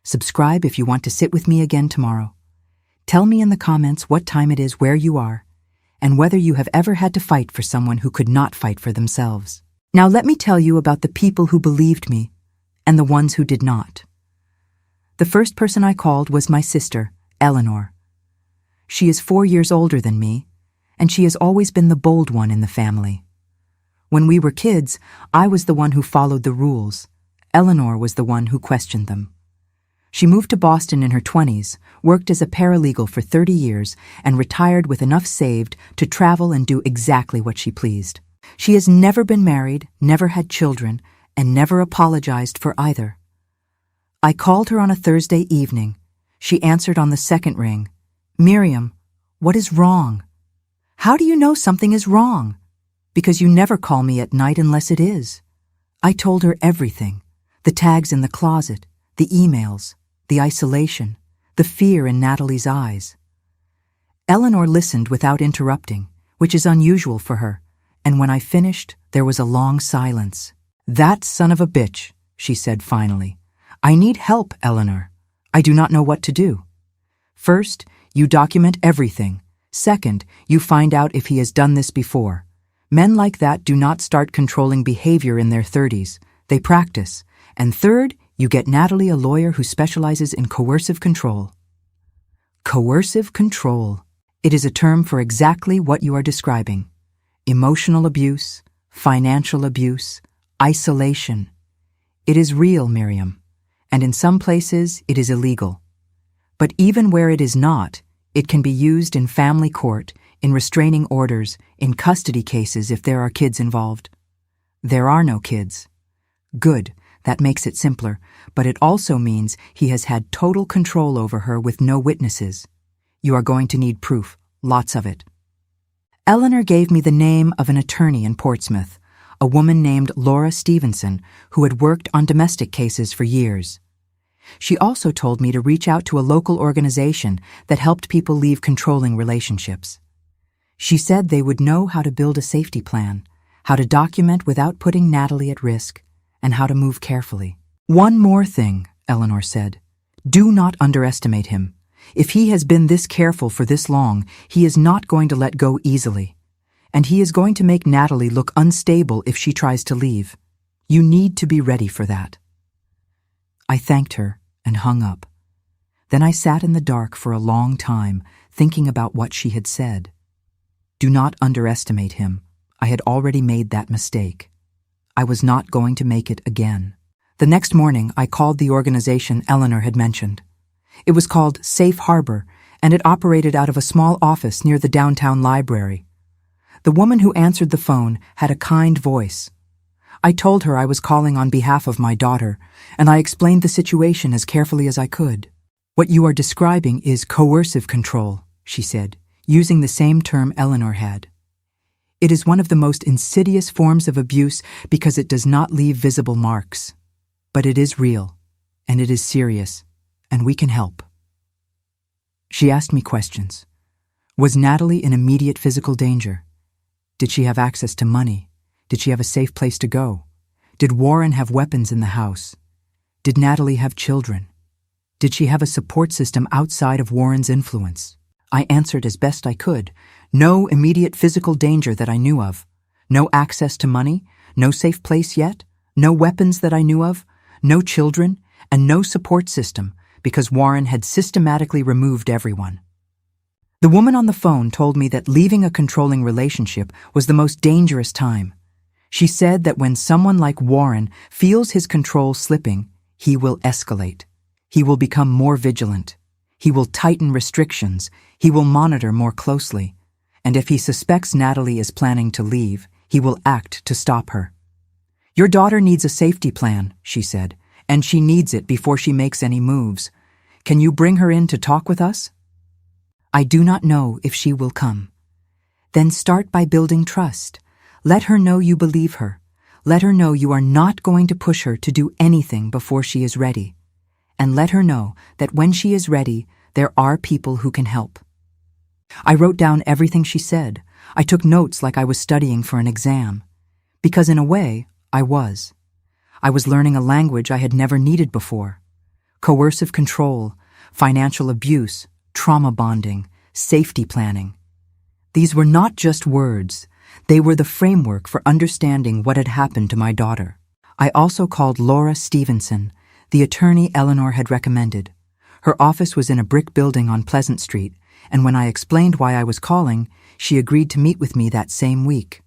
Subscribe if you want to sit with me again tomorrow. Tell me in the comments what time it is where you are, and whether you have ever had to fight for someone who could not fight for themselves. Now let me tell you about the people who believed me, and the ones who did not. The first person I called was my sister, Eleanor. She is 4 years older than me, and she has always been the bold one in the family. When we were kids, I was the one who followed the rules. Eleanor was the one who questioned them. She moved to Boston in her 20s, worked as a paralegal for 30 years, and retired with enough saved to travel and do exactly what she pleased. She has never been married, never had children, and never apologized for either. I called her on a Thursday evening. She answered on the second ring. "Miriam, What is wrong? How do you know something is wrong? Because you never call me at night unless it is. I told her everything. The tags in the closet, the emails, the isolation, the fear in Natalie's eyes. Eleanor listened without interrupting, which is unusual for her, and when I finished, there was a long silence. "That son of a bitch," she said finally. "I need help, Eleanor. I do not know what to do. First, you document everything. Second, you find out if he has done this before. Men like that do not start controlling behavior in their 30s. They practice. And third, you get Natalie a lawyer who specializes in coercive control." Coercive control. It is a term for exactly what you are describing. Emotional abuse, financial abuse, isolation. It is real, Miriam, and in some places it is illegal. But even where it is not, it can be used in family court, in restraining orders, in custody cases if there are kids involved. There are no kids. Good, that makes it simpler, but it also means he has had total control over her with no witnesses. You are going to need proof, lots of it. Eleanor gave me the name of an attorney in Portsmouth, a woman named Laura Stevenson, who had worked on domestic cases for years. She also told me to reach out to a local organization that helped people leave controlling relationships. She said they would know how to build a safety plan, how to document without putting Natalie at risk, and how to move carefully. "One more thing," Eleanor said. "Do not underestimate him. If he has been this careful for this long, he is not going to let go easily. And he is going to make Natalie look unstable if she tries to leave. You need to be ready for that." I thanked her and hung up. Then I sat in the dark for a long time, thinking about what she had said. Do not underestimate him. I had already made that mistake. I was not going to make it again. The next morning, I called the organization Eleanor had mentioned. It was called Safe Harbor, and it operated out of a small office near the downtown library. The woman who answered the phone had a kind voice. I told her I was calling on behalf of my daughter, and I explained the situation as carefully as I could. "What you are describing is coercive control," she said, using the same term Eleanor had. "It is one of the most insidious forms of abuse because it does not leave visible marks. But it is real, and it is serious, and we can help." She asked me questions. Was Natalie in immediate physical danger? Did she have access to money? Did she have a safe place to go? Did Warren have weapons in the house? Did Natalie have children? Did she have a support system outside of Warren's influence? I answered as best I could. No immediate physical danger that I knew of. No access to money. No safe place yet. No weapons that I knew of. No children. And no support system, because Warren had systematically removed everyone. The woman on the phone told me that leaving a controlling relationship was the most dangerous time. She said that when someone like Warren feels his control slipping, he will escalate. He will become more vigilant. He will tighten restrictions. He will monitor more closely. And if he suspects Natalie is planning to leave, he will act to stop her. "Your daughter needs a safety plan," she said, "and she needs it before she makes any moves. Can you bring her in to talk with us?" "I do not know if she will come." "Then start by building trust. Let her know you believe her. Let her know you are not going to push her to do anything before she is ready. And let her know that when she is ready, there are people who can help." I wrote down everything she said. I took notes like I was studying for an exam. Because in a way, I was. I was learning a language I had never needed before. Coercive control, financial abuse, trauma bonding, safety planning. These were not just words. They were the framework for understanding what had happened to my daughter. I also called Laura Stevenson, the attorney Eleanor had recommended. Her office was in a brick building on Pleasant Street, and when I explained why I was calling, she agreed to meet with me that same week.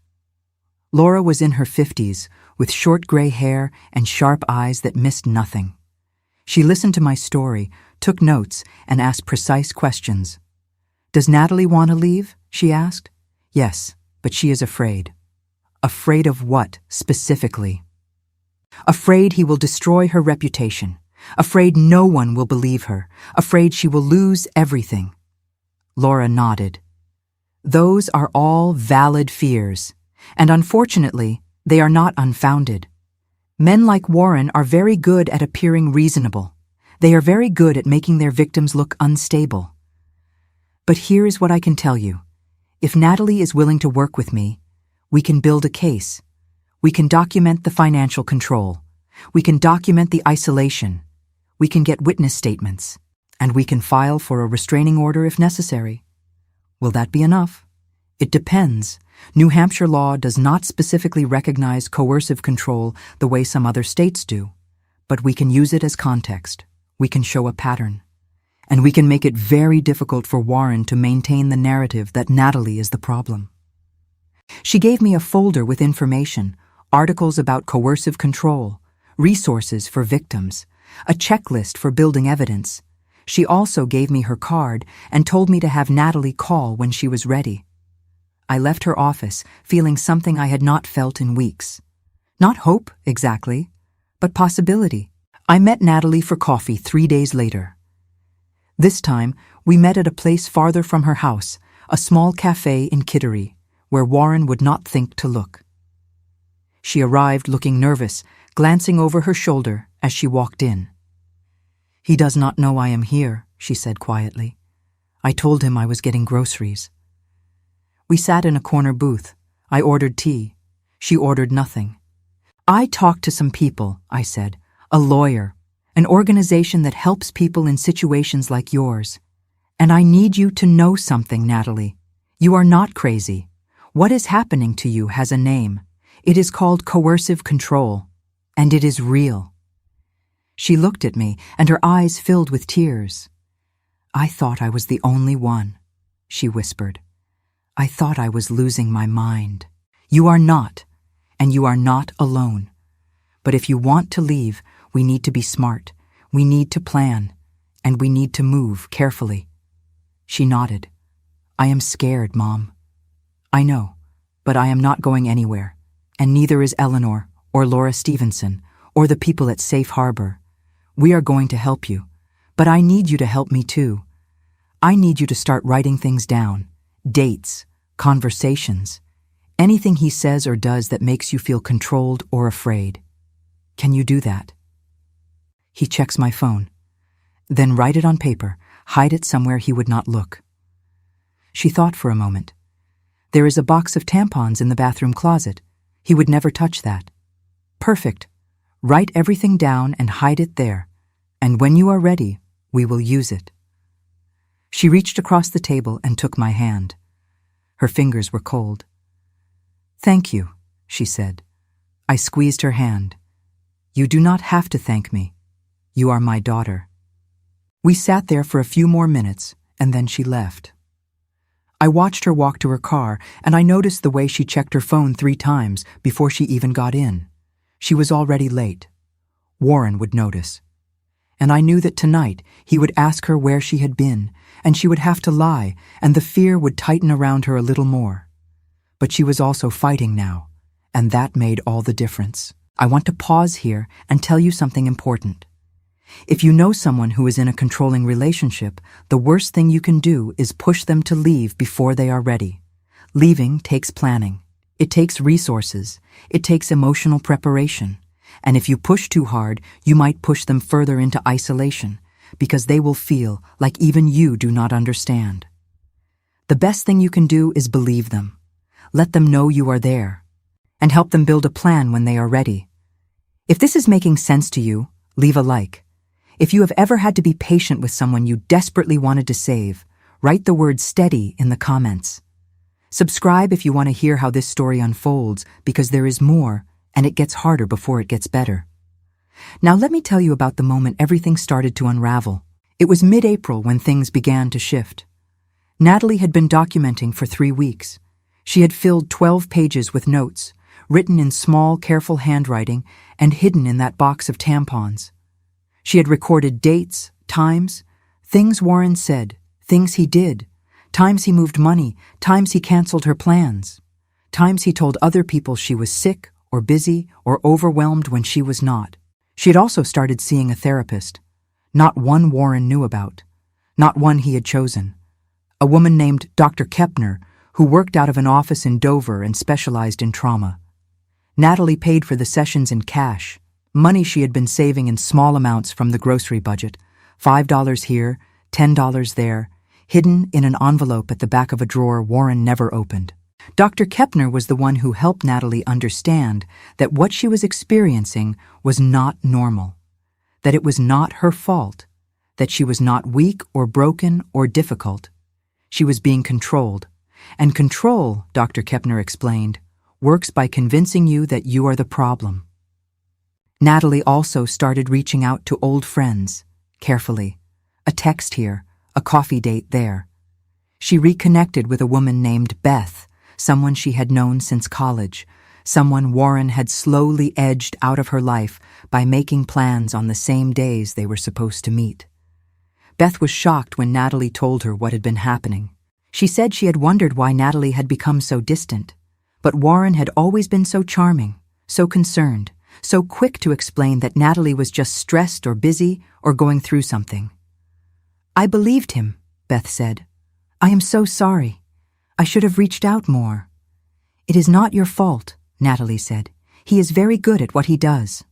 Laura was in her 50s, with short gray hair and sharp eyes that missed nothing. She listened to my story, took notes, and asked precise questions. "Does Natalie want to leave?" she asked. "Yes, but she is afraid." "Afraid of what, specifically?" "Afraid he will destroy her reputation. Afraid no one will believe her. Afraid she will lose everything." Laura nodded. Those are all valid fears, and unfortunately, they are not unfounded. Men like Warren are very good at appearing reasonable. They are very good at making their victims look unstable. But here is what I can tell you. If Natalie is willing to work with me, we can build a case. We can document the financial control. We can document the isolation. We can get witness statements. And we can file for a restraining order if necessary. Will that be enough? It depends. New Hampshire law does not specifically recognize coercive control the way some other states do, but we can use it as context. We can show a pattern. And we can make it very difficult for Warren to maintain the narrative that Natalie is the problem. She gave me a folder with information, articles about coercive control, resources for victims, a checklist for building evidence. She also gave me her card and told me to have Natalie call when she was ready. I left her office feeling something I had not felt in weeks. Not hope, exactly, but possibility. I met Natalie for coffee 3 days later. This time, we met at a place farther from her house, a small cafe in Kittery, where Warren would not think to look. She arrived looking nervous, glancing over her shoulder as she walked in. "He does not know I am here," she said quietly. "I told him I was getting groceries." We sat in a corner booth. I ordered tea. She ordered nothing. "I talked to some people," I said, "a lawyer, an organization that helps people in situations like yours. And I need you to know something, Natalie. You are not crazy. What is happening to you has a name. It is called coercive control, and it is real." She looked at me, and her eyes filled with tears. "I thought I was the only one," she whispered. "I thought I was losing my mind. You are not, and you are not alone. But if you want to leave, we need to be smart, we need to plan, and we need to move carefully." She nodded. "I am scared, Mom." "I know, but I am not going anywhere, and neither is Eleanor or Laura Stevenson or the people at Safe Harbor. We are going to help you, but I need you to help me too. I need you to start writing things down, dates, conversations, anything he says or does that makes you feel controlled or afraid. Can you do that?" He checks my phone. "Then write it on paper, hide it somewhere he would not look." She thought for a moment. "There is a box of tampons in the bathroom closet. He would never touch that." "Perfect. Write everything down and hide it there, and when you are ready, we will use it." She reached across the table and took my hand. Her fingers were cold. "Thank you," she said. I squeezed her hand. "You do not have to thank me. You are my daughter." We sat there for a few more minutes, and then she left. I watched her walk to her car, and I noticed the way she checked her phone 3 times before she even got in. She was already late. Warren would notice. And I knew that tonight he would ask her where she had been, and she would have to lie, and the fear would tighten around her a little more. But she was also fighting now, and that made all the difference. I want to pause here and tell you something important. If you know someone who is in a controlling relationship, the worst thing you can do is push them to leave before they are ready. Leaving takes planning. It takes resources. It takes emotional preparation. And if you push too hard, you might push them further into isolation, because they will feel like even you do not understand. The best thing you can do is believe them. Let them know you are there, and help them build a plan when they are ready. If this is making sense to you, leave a like. If you have ever had to be patient with someone you desperately wanted to save, write the word steady in the comments. Subscribe if you want to hear how this story unfolds, because there is more, and it gets harder before it gets better. Now let me tell you about the moment everything started to unravel. It was mid-April when things began to shift. Natalie had been documenting for 3 weeks. She had filled 12 pages with notes, written in small, careful handwriting and hidden in that box of tampons. She had recorded dates, times, things Warren said, things he did, times he moved money, times he canceled her plans, times he told other people she was sick or busy or overwhelmed when she was not. She had also started seeing a therapist. Not one Warren knew about, not one he had chosen. A woman named Dr. Kepner, who worked out of an office in Dover and specialized in trauma. Natalie paid for the sessions in cash, money she had been saving in small amounts from the grocery budget, $5 here, $10 there, hidden in an envelope at the back of a drawer Warren never opened. Dr. Kepner was the one who helped Natalie understand that what she was experiencing was not normal, that it was not her fault, that she was not weak or broken or difficult. She was being controlled, and control, Dr. Kepner explained, works by convincing you that you are the problem. Natalie also started reaching out to old friends, carefully, a text here, a coffee date there. She reconnected with a woman named Beth, someone she had known since college, someone Warren had slowly edged out of her life by making plans on the same days they were supposed to meet. Beth was shocked when Natalie told her what had been happening. She said she had wondered why Natalie had become so distant, but Warren had always been so charming, so concerned, so quick to explain that Natalie was just stressed or busy or going through something. "I believed him," Beth said. "I am so sorry. I should have reached out more." "It is not your fault," Natalie said. "He is very good at what he does."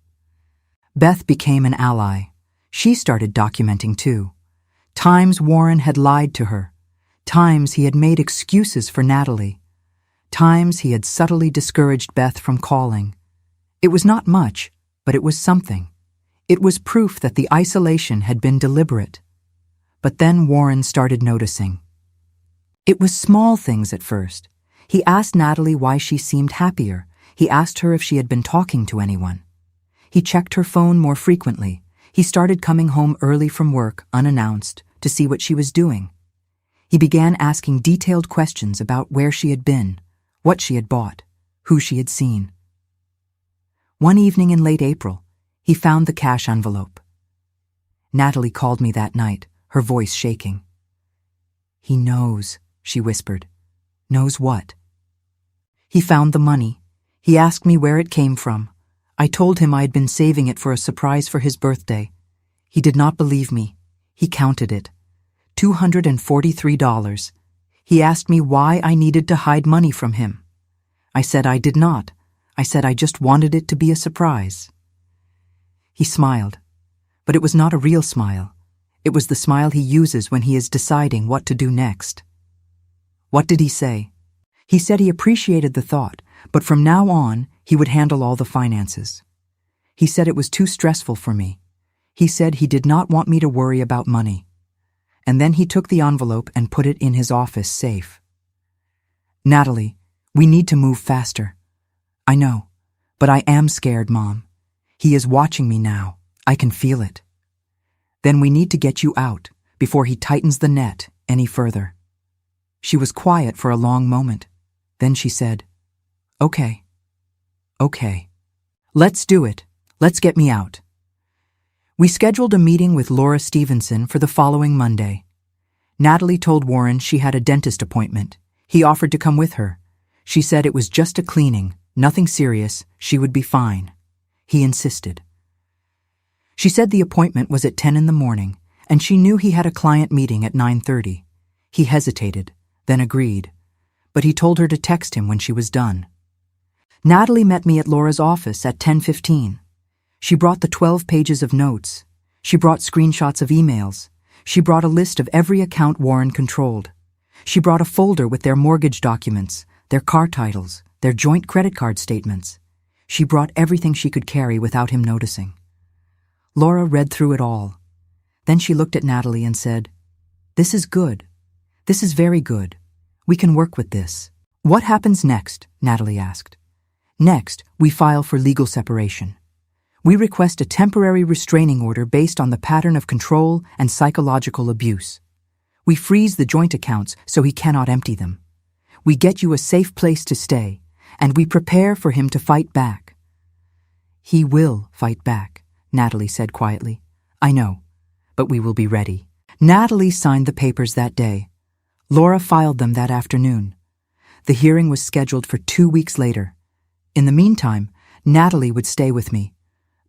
Beth became an ally. She started documenting too. Times Warren had lied to her. Times he had made excuses for Natalie. Times he had subtly discouraged Beth from calling. It was not much, but it was something. It was proof that the isolation had been deliberate. But then Warren started noticing. It was small things at first. He asked Natalie why she seemed happier. He asked her if she had been talking to anyone. He checked her phone more frequently. He started coming home early from work, unannounced, to see what she was doing. He began asking detailed questions about where she had been, what she had bought, who she had seen. One evening in late April, he found the cash envelope. Natalie called me that night, her voice shaking. "He knows," she whispered. "Knows what?" "He found the money. He asked me where it came from. I told him I had been saving it for a surprise for his birthday. He did not believe me. He counted it. $243. He asked me why I needed to hide money from him. I said I did not. I said I just wanted it to be a surprise." He smiled, but it was not a real smile. It was the smile he uses when he is deciding what to do next. What did he say? He said he appreciated the thought, but from now on, he would handle all the finances. He said it was too stressful for me. He said he did not want me to worry about money. And then he took the envelope and put it in his office safe. "Natalie, we need to move faster." "I know, but I am scared, Mom. He is watching me now. I can feel it." "Then we need to get you out before he tightens the net any further." She was quiet for a long moment. Then she said, "Okay. Okay. Let's do it. Let's get me out." We scheduled a meeting with Laura Stevenson for the following Monday. Natalie told Warren she had a dentist appointment. He offered to come with her. She said it was just a cleaning, nothing serious, she would be fine. He insisted. She said the appointment was at 10 in the morning, and she knew he had a client meeting at 9:30. He hesitated, then agreed, but he told her to text him when she was done. Natalie met me at Laura's office at 10:15. She brought the 12 pages of notes. She brought screenshots of emails. She brought a list of every account Warren controlled. She brought a folder with their mortgage documents, their car titles, their joint credit card statements. She brought everything she could carry without him noticing. Laura read through it all. Then she looked at Natalie and said, "This is good. This is very good. We can work with this." "What happens next?" Natalie asked. "Next, we file for legal separation. We request a temporary restraining order based on the pattern of control and psychological abuse. We freeze the joint accounts so he cannot empty them. We get you a safe place to stay, and we prepare for him to fight back." "He will fight back," Natalie said quietly. "I know, but we will be ready." Natalie signed the papers that day. Laura filed them that afternoon. The hearing was scheduled for 2 weeks later. In the meantime, Natalie would stay with me.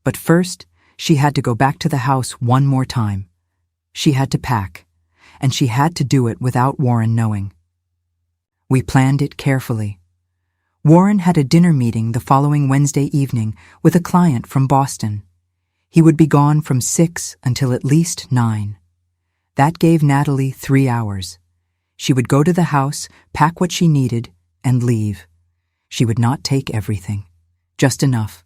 But first, she had to go back to the house one more time. She had to pack, and she had to do it without Warren knowing. We planned it carefully. Warren had a dinner meeting the following Wednesday evening with a client from Boston. He would be gone from 6 until at least 9. That gave Natalie 3 hours. She would go to the house, pack what she needed, and leave. She would not take everything. Just enough.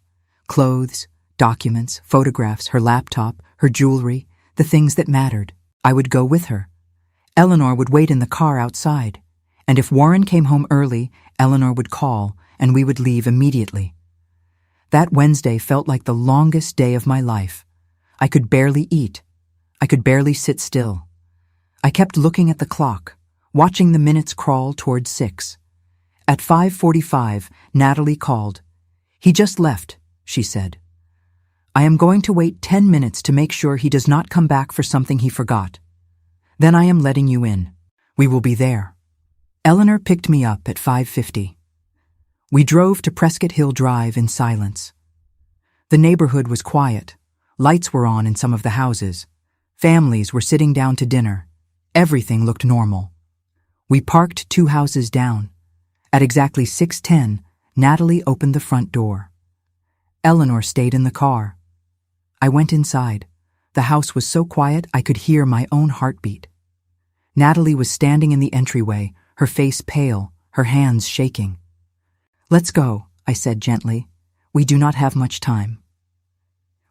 Clothes, documents, photographs, her laptop, her jewelry, the things that mattered. I would go with her. Eleanor would wait in the car outside. And if Warren came home early, Eleanor would call, and we would leave immediately. That Wednesday felt like the longest day of my life. I could barely eat. I could barely sit still. I kept looking at the clock, watching the minutes crawl towards 6. At 5:45, Natalie called. "He just left," she said. "I am going to wait 10 minutes to make sure he does not come back for something he forgot. Then I am letting you in. We will be there." Eleanor picked me up at 5:50. We drove to Prescott Hill Drive in silence. The neighborhood was quiet. Lights were on in some of the houses. Families were sitting down to dinner. Everything looked normal. We parked 2 houses down. At exactly 6:10, Natalie opened the front door. Eleanor stayed in the car. I went inside. The house was so quiet I could hear my own heartbeat. Natalie was standing in the entryway, her face pale, her hands shaking. "Let's go," I said gently. "We do not have much time."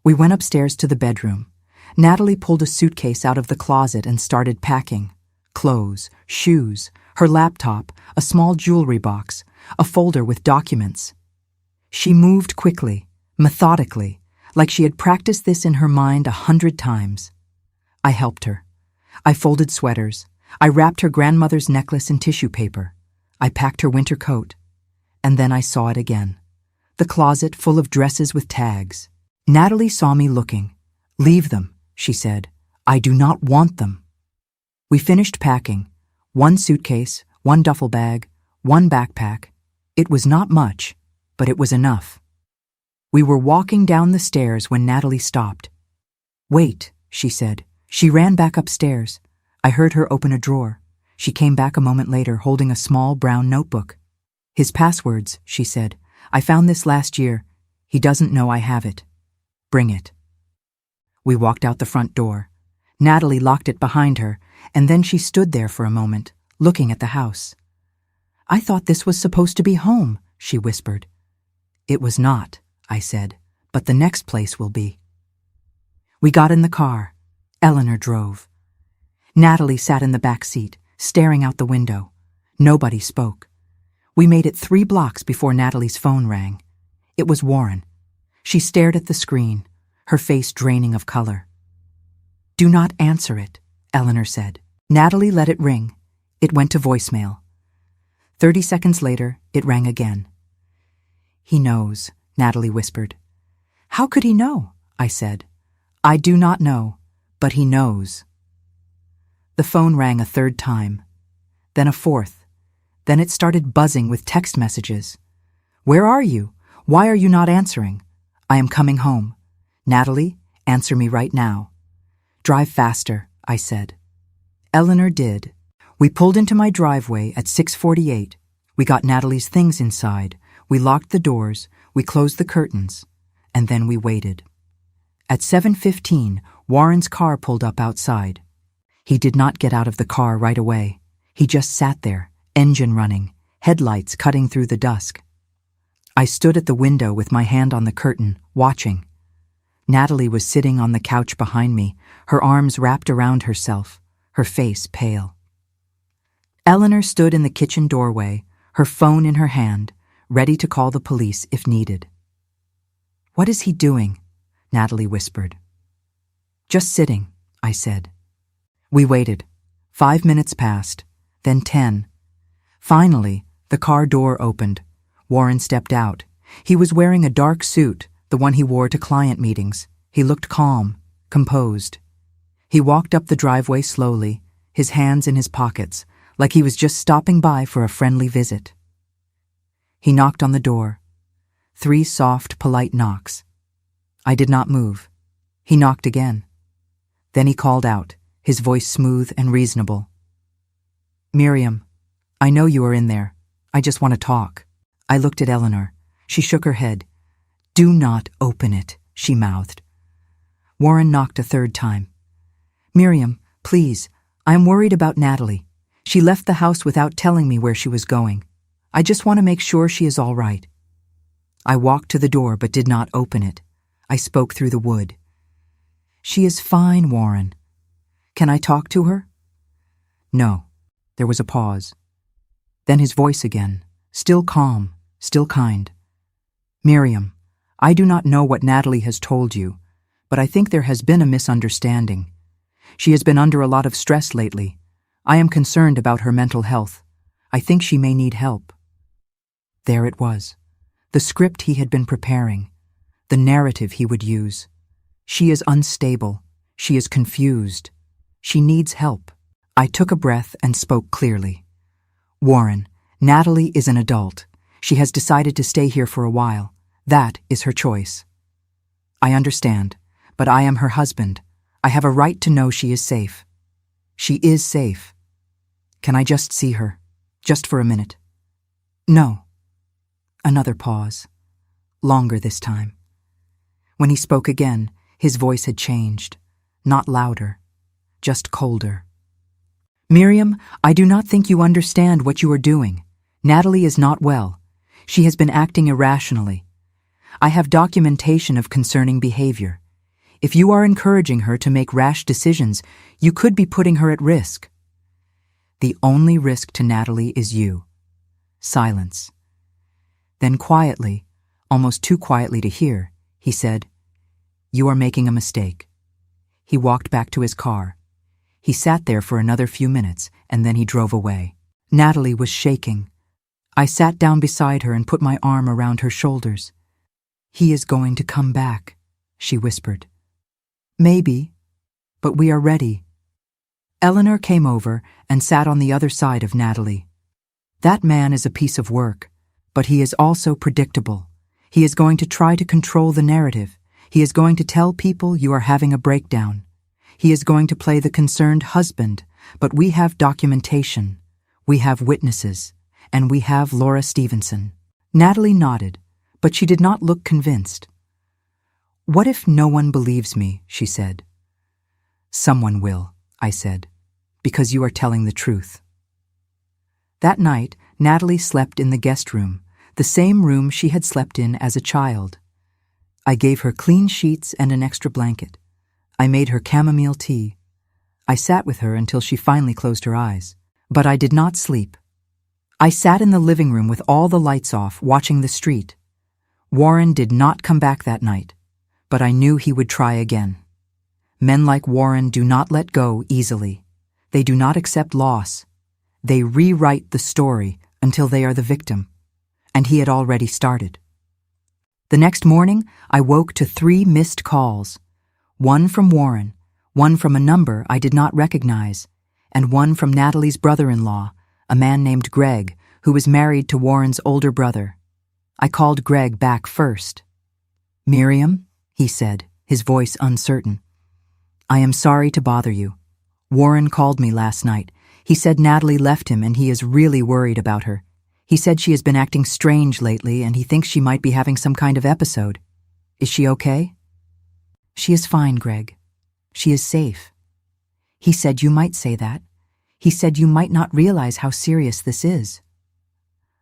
We went upstairs to the bedroom. Natalie pulled a suitcase out of the closet and started packing. Clothes, shoes, her laptop, a small jewelry box, a folder with documents. She moved quickly, methodically, like she had practiced this in her mind 100 times. I helped her. I folded sweaters. I wrapped her grandmother's necklace in tissue paper. I packed her winter coat. And then I saw it again. The closet full of dresses with tags. Natalie saw me looking. "Leave them," she said. "I do not want them." We finished packing. 1 suitcase, 1 duffel bag, 1 backpack. It was not much, but it was enough. We were walking down the stairs when Natalie stopped. "Wait," she said. She ran back upstairs. I heard her open a drawer. She came back a moment later holding a small brown notebook. "His passwords," she said. "I found this last year. He doesn't know I have it. Bring it." We walked out the front door. Natalie locked it behind her, and then she stood there for a moment, looking at the house. "I thought this was supposed to be home," she whispered. "It was not," I said, "but the next place will be." We got in the car. Eleanor drove. Natalie sat in the back seat, staring out the window. Nobody spoke. We made it 3 blocks before Natalie's phone rang. It was Warren. She stared at the screen, her face draining of color. "Do not answer it," Eleanor said. Natalie let it ring. It went to voicemail. 30 seconds later, it rang again. "He knows," Natalie whispered. "How could he know?" I said. "I do not know, but he knows." The phone rang a 3rd time, then a 4th. Then it started buzzing with text messages. "Where are you? Why are you not answering? I am coming home. Natalie, answer me right now." "Drive faster," I said. Eleanor did. We pulled into my driveway at 6:48. We got Natalie's things inside. We locked the doors. We closed the curtains. And then we waited. At 7:15, Warren's car pulled up outside. He did not get out of the car right away. He just sat there, engine running, headlights cutting through the dusk. I stood at the window with my hand on the curtain, watching. Natalie was sitting on the couch behind me, her arms wrapped around herself, her face pale. Eleanor stood in the kitchen doorway, her phone in her hand, ready to call the police if needed. "What is he doing?" Natalie whispered. "Just sitting," I said. We waited. 5 minutes passed, then 10. Finally, the car door opened. Warren stepped out. He was wearing a dark suit, the one he wore to client meetings. He looked calm, composed. He walked up the driveway slowly, his hands in his pockets, like he was just stopping by for a friendly visit. He knocked on the door. 3 soft, polite knocks. I did not move. He knocked again. Then he called out, his voice smooth and reasonable. "Miriam, I know you are in there. I just want to talk. I looked at Eleanor. She shook her head. Do not open it, she mouthed. Warren knocked a third time. Miriam, please, I am worried about Natalie. She left the house without telling me where she was going. I just want to make sure she is all right. I walked to the door but did not open it. I spoke through the wood. She is fine, Warren. Can I talk to her? No. There was a pause. Then his voice again, still calm, still kind. Miriam, I do not know what Natalie has told you, but I think there has been a misunderstanding. She has been under a lot of stress lately. I am concerned about her mental health. I think she may need help. There it was, the script he had been preparing, the narrative he would use. She is unstable. She is confused. She needs help. I took a breath and spoke clearly. Warren, Natalie is an adult. She has decided to stay here for a while. That is her choice. I understand, but I am her husband. I have a right to know she is safe. She is safe. Can I just see her? Just for a minute? No. Another pause. Longer this time. When he spoke again, his voice had changed. Not louder, just colder. Miriam, I do not think you understand what you are doing. Natalie is not well. She has been acting irrationally. I have documentation of concerning behavior. If you are encouraging her to make rash decisions, you could be putting her at risk. The only risk to Natalie is you. Silence. Then quietly, almost too quietly to hear, he said, You are making a mistake. He walked back to his car. He sat there for another few minutes, and then he drove away. Natalie was shaking. I sat down beside her and put my arm around her shoulders. He is going to come back, she whispered. Maybe, but we are ready. Eleanor came over and sat on the other side of Natalie. That man is a piece of work, but he is also predictable. He is going to try to control the narrative. He is going to tell people you are having a breakdown. He is going to play the concerned husband, but we have documentation. We have witnesses, and we have Laura Stevenson. Natalie nodded, but she did not look convinced. What if no one believes me, she said. Someone will, I said, because you are telling the truth. That night, Natalie slept in the guest room, the same room she had slept in as a child. I gave her clean sheets and an extra blanket. I made her chamomile tea. I sat with her until she finally closed her eyes. But I did not sleep. I sat in the living room with all the lights off, watching the street. Warren did not come back that night, but I knew he would try again. Men like Warren do not let go easily. They do not accept loss. They rewrite the story until they are the victim. And he had already started. The next morning, I woke to 3 missed calls. One from Warren, one from a number I did not recognize, and one from Natalie's brother-in-law, a man named Greg, who was married to Warren's older brother. I called Greg back first. Miriam, he said, his voice uncertain. I am sorry to bother you. Warren called me last night. He said Natalie left him and he is really worried about her. He said she has been acting strange lately and he thinks she might be having some kind of episode. Is she okay? She is fine, Greg. She is safe. He said you might say that. He said you might not realize how serious this is.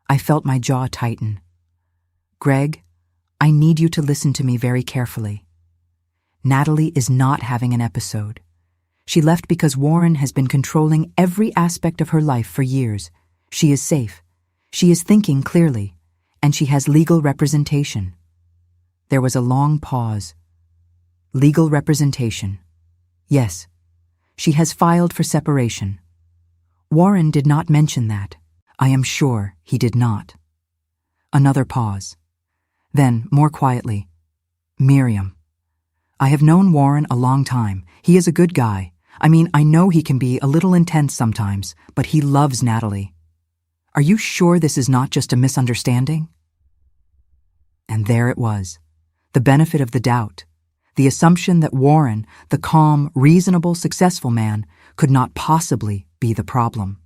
I felt my jaw tighten. Greg, I need you to listen to me very carefully. Natalie is not having an episode. She left because Warren has been controlling every aspect of her life for years. She is safe. She is thinking clearly, and she has legal representation. There was a long pause. Legal representation. Yes, she has filed for separation. Warren did not mention that. I am sure he did not. Another pause. Then, more quietly, Miriam. I have known Warren a long time. He is a good guy. I mean, I know he can be a little intense sometimes, but he loves Natalie. Are you sure this is not just a misunderstanding? And there it was, the benefit of the doubt, the assumption that Warren, the calm, reasonable, successful man, could not possibly be the problem.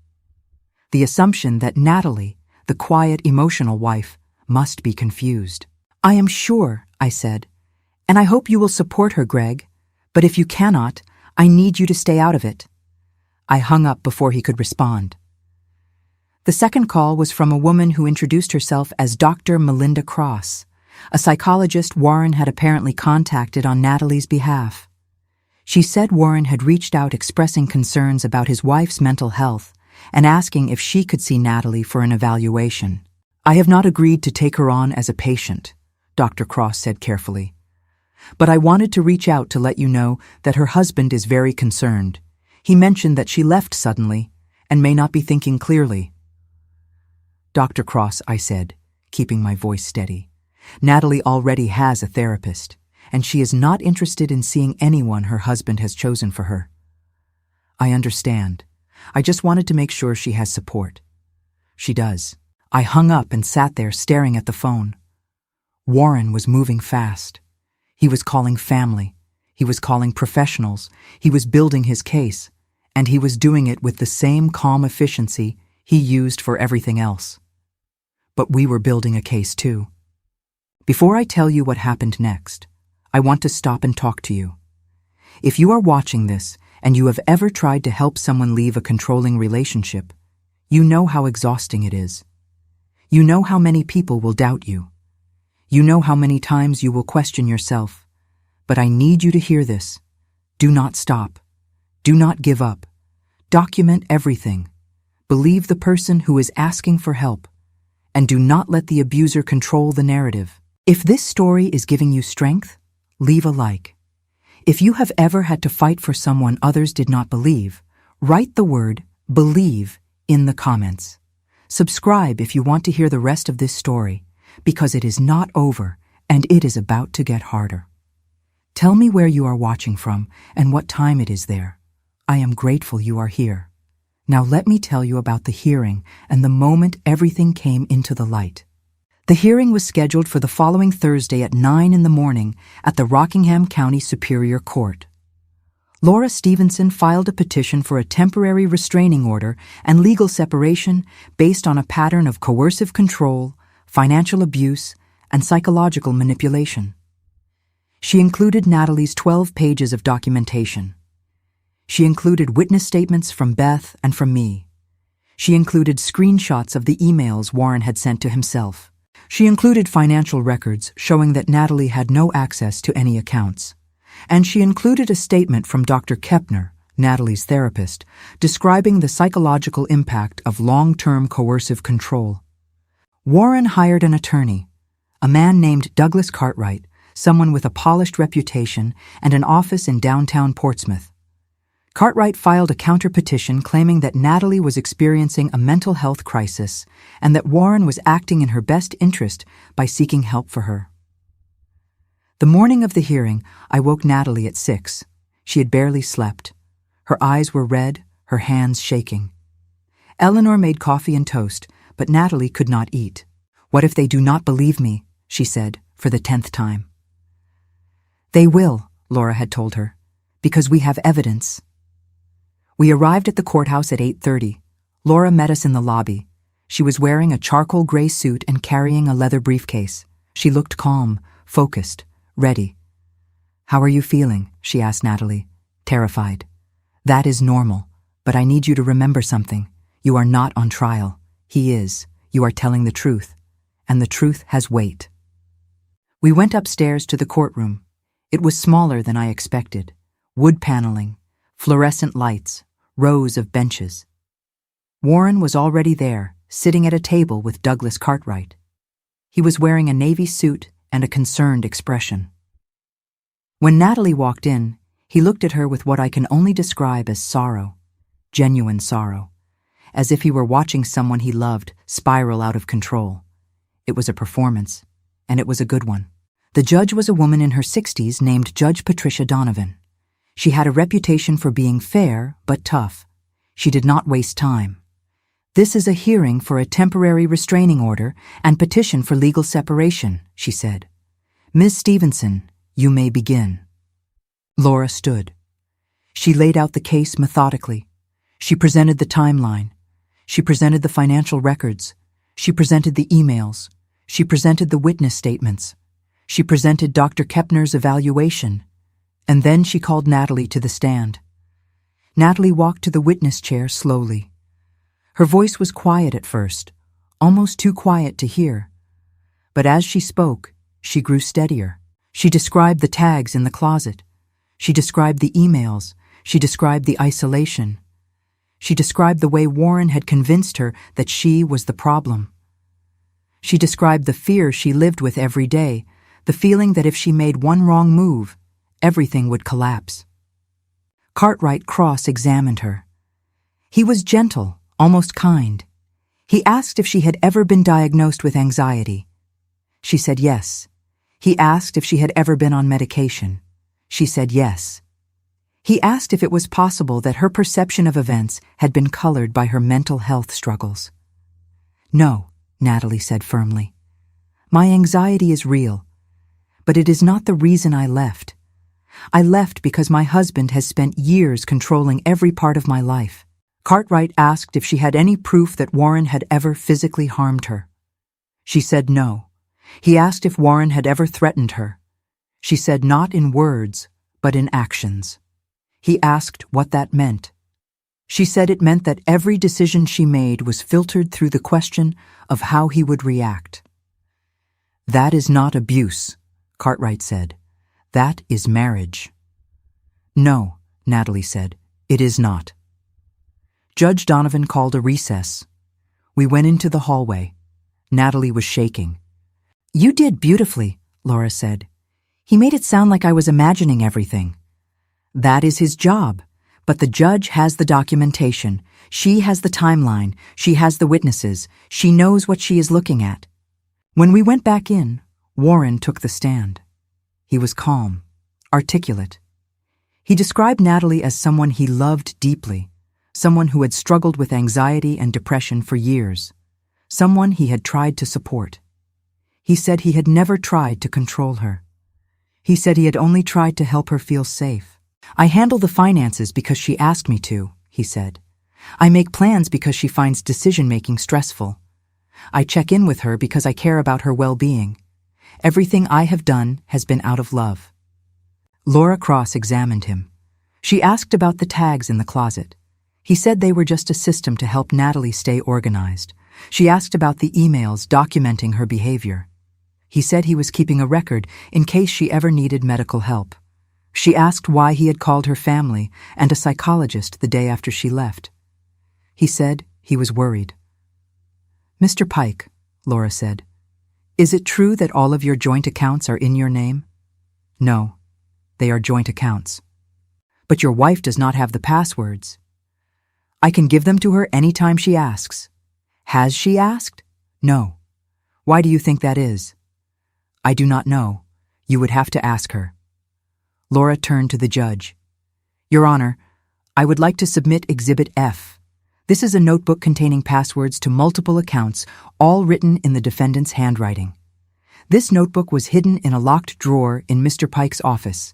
the assumption that Natalie, the quiet, emotional wife, must be confused. "I am sure," I said, "and I hope you will support her, Greg. But if you cannot, I need you to stay out of it." I hung up before he could respond. The second call was from a woman who introduced herself as Dr. Melinda Cross, a psychologist Warren had apparently contacted on Natalie's behalf. She said Warren had reached out expressing concerns about his wife's mental health and asking if she could see Natalie for an evaluation. "I have not agreed to take her on as a patient," Dr. Cross said carefully. "But I wanted to reach out to let you know that her husband is very concerned. He mentioned that she left suddenly and may not be thinking clearly." "Dr. Cross," I said, keeping my voice steady, "Natalie already has a therapist, and she is not interested in seeing anyone her husband has chosen for her." "I understand. I just wanted to make sure she has support." "She does." I hung up and sat there staring at the phone. Warren was moving fast. He was calling family. He was calling professionals. He was building his case. And he was doing it with the same calm efficiency he used for everything else. But we were building a case too. Before I tell you what happened next, I want to stop and talk to you. If you are watching this and you have ever tried to help someone leave a controlling relationship, you know how exhausting it is. You know how many people will doubt you. You know how many times you will question yourself. But I need you to hear this. Do not stop. Do not give up. Document everything. Believe the person who is asking for help. And do not let the abuser control the narrative. If this story is giving you strength, leave a like. If you have ever had to fight for someone others did not believe, write the word "believe" in the comments. Subscribe if you want to hear the rest of this story, because it is not over and it is about to get harder. Tell me where you are watching from and what time it is there. I am grateful you are here. Now let me tell you about the hearing and the moment everything came into the light. The hearing was scheduled for the following Thursday at 9 in the morning at the Rockingham County Superior Court. Laura Stevenson filed a petition for a temporary restraining order and legal separation based on a pattern of coercive control, financial abuse, and psychological manipulation. She included Natalie's 12 pages of documentation. She included witness statements from Beth and from me. She included screenshots of the emails Warren had sent to himself. She included financial records showing that Natalie had no access to any accounts. And she included a statement from Dr. Kepner, Natalie's therapist, describing the psychological impact of long-term coercive control. Warren hired an attorney, a man named Douglas Cartwright, someone with a polished reputation and an office in downtown Portsmouth. Cartwright filed a counter-petition claiming that Natalie was experiencing a mental health crisis and that Warren was acting in her best interest by seeking help for her. The morning of the hearing, I woke Natalie at 6. She had barely slept. Her eyes were red, her hands shaking. Eleanor made coffee and toast, but Natalie could not eat. "What if they do not believe me?" she said, for the 10th time. "They will," Laura had told her, "because we have evidence." We arrived at the courthouse at 8:30. Laura met us in the lobby. She was wearing a charcoal gray suit and carrying a leather briefcase. She looked calm, focused, ready. "How are you feeling?" she asked Natalie, terrified. "That is normal, but I need you to remember something. You are not on trial. He is. You are telling the truth. And the truth has weight." We went upstairs to the courtroom. It was smaller than I expected. Wood paneling, fluorescent lights, rows of benches. Warren was already there, sitting at a table with Douglas Cartwright. He was wearing a navy suit and a concerned expression. When Natalie walked in, he looked at her with what I can only describe as sorrow, genuine sorrow, as if he were watching someone he loved spiral out of control. It was a performance, and it was a good one. The judge was a woman in her 60s named Judge Patricia Donovan. She had a reputation for being fair but tough. She did not waste time. "This is a hearing for a temporary restraining order and petition for legal separation," she said. "Ms. Stevenson, you may begin." Laura stood. She laid out the case methodically. She presented the timeline. She presented the financial records. She presented the emails. She presented the witness statements. She presented Dr. Kepner's evaluation. And then she called Natalie to the stand. Natalie walked to the witness chair slowly. Her voice was quiet at first, almost too quiet to hear. But as she spoke, she grew steadier. She described the tags in the closet. She described the emails. She described the isolation. She described the way Warren had convinced her that she was the problem. She described the fear she lived with every day, the feeling that if she made one wrong move, everything would collapse. Cartwright cross-examined her. He was gentle, almost kind. He asked if she had ever been diagnosed with anxiety. She said yes. He asked if she had ever been on medication. She said yes. He asked if it was possible that her perception of events had been colored by her mental health struggles. No, Natalie said firmly. My anxiety is real, but it is not the reason I left. I left because my husband has spent years controlling every part of my life. Cartwright asked if she had any proof that Warren had ever physically harmed her. She said no. He asked if Warren had ever threatened her. She said not in words, but in actions. He asked what that meant. She said it meant that every decision she made was filtered through the question of how he would react. That is not abuse, Cartwright said. That is marriage. No, Natalie said, it is not. Judge Donovan called a recess. We went into the hallway. Natalie was shaking. You did beautifully, Laura said. He made it sound like I was imagining everything. That is his job, but the judge has the documentation. She has the timeline. She has the witnesses. She knows what she is looking at. When we went back in, Warren took the stand. He was calm, articulate. He described Natalie as someone he loved deeply, someone who had struggled with anxiety and depression for years, someone he had tried to support. He said he had never tried to control her. He said he had only tried to help her feel safe. I handle the finances because she asked me to, he said. I make plans because she finds decision-making stressful. I check in with her because I care about her well-being. Everything I have done has been out of love. Laura cross-examined him. She asked about the tags in the closet. He said they were just a system to help Natalie stay organized. She asked about the emails documenting her behavior. He said he was keeping a record in case she ever needed medical help. She asked why he had called her family and a psychologist the day after she left. He said he was worried. Mr. Pike, Laura said, is it true that all of your joint accounts are in your name? No, they are joint accounts. But your wife does not have the passwords. I can give them to her any time she asks. Has she asked? No. Why do you think that is? I do not know. You would have to ask her. Laura turned to the judge. Your Honor, I would like to submit Exhibit F. This is a notebook containing passwords to multiple accounts, all written in the defendant's handwriting. This notebook was hidden in a locked drawer in Mr. Pike's office.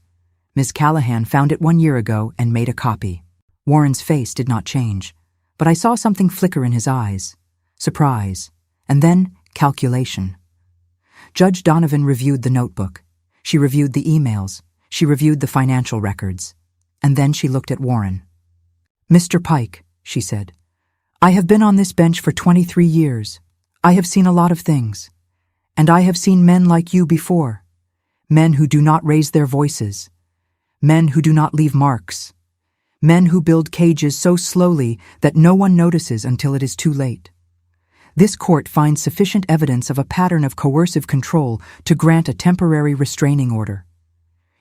Ms. Callahan found it 1 year ago and made a copy. Warren's face did not change, but I saw something flicker in his eyes. Surprise, and then calculation. Judge Donovan reviewed the notebook. She reviewed the emails. She reviewed the financial records. And then she looked at Warren. Mr. Pike, she said, I have been on this bench for 23 years. I have seen a lot of things. And I have seen men like you before. Men who do not raise their voices. Men who do not leave marks. Men who build cages so slowly that no one notices until it is too late. This court finds sufficient evidence of a pattern of coercive control to grant a temporary restraining order.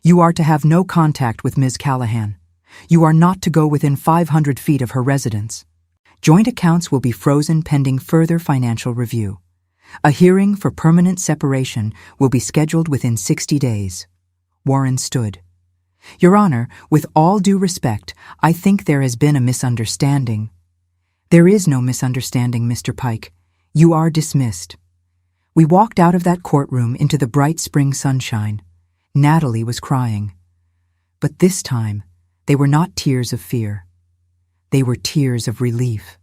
You are to have no contact with Ms. Callahan. You are not to go within 500 feet of her residence. Joint accounts will be frozen pending further financial review. A hearing for permanent separation will be scheduled within 60 days. Warren stood. Your Honor, with all due respect, I think there has been a misunderstanding. There is no misunderstanding, Mr. Pike. You are dismissed. We walked out of that courtroom into the bright spring sunshine. Natalie was crying. But this time, they were not tears of fear. They were tears of relief.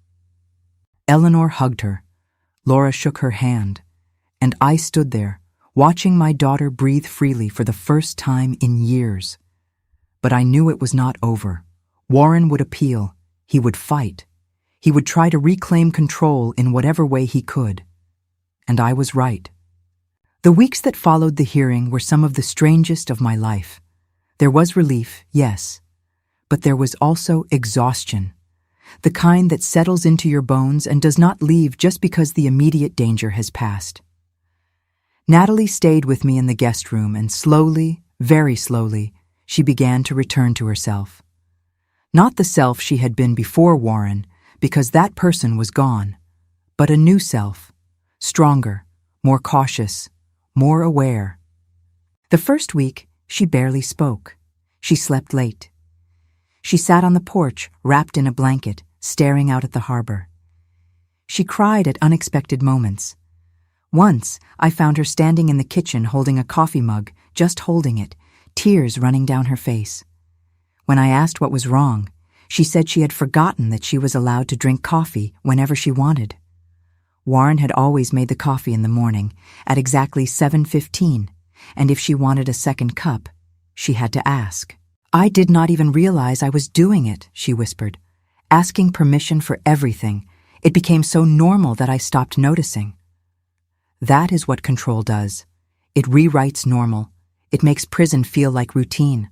Eleanor hugged her. Laura shook her hand. And I stood there, watching my daughter breathe freely for the first time in years. But I knew it was not over. Warren would appeal. He would fight. He would try to reclaim control in whatever way he could. And I was right. The weeks that followed the hearing were some of the strangest of my life. There was relief, yes, but there was also exhaustion, the kind that settles into your bones and does not leave just because the immediate danger has passed. Natalie stayed with me in the guest room, and slowly, very slowly, she began to return to herself. Not the self she had been before Warren, because that person was gone, but a new self, stronger, more cautious, more aware. The first week, she barely spoke. She slept late. She sat on the porch, wrapped in a blanket, staring out at the harbor. She cried at unexpected moments. Once, I found her standing in the kitchen holding a coffee mug, just holding it, tears running down her face. When I asked what was wrong, she said she had forgotten that she was allowed to drink coffee whenever she wanted. Warren had always made the coffee in the morning, at exactly 7:15, and if she wanted a second cup, she had to ask. I did not even realize I was doing it, she whispered. Asking permission for everything, it became so normal that I stopped noticing. That is what control does. It rewrites normal. It makes prison feel like routine.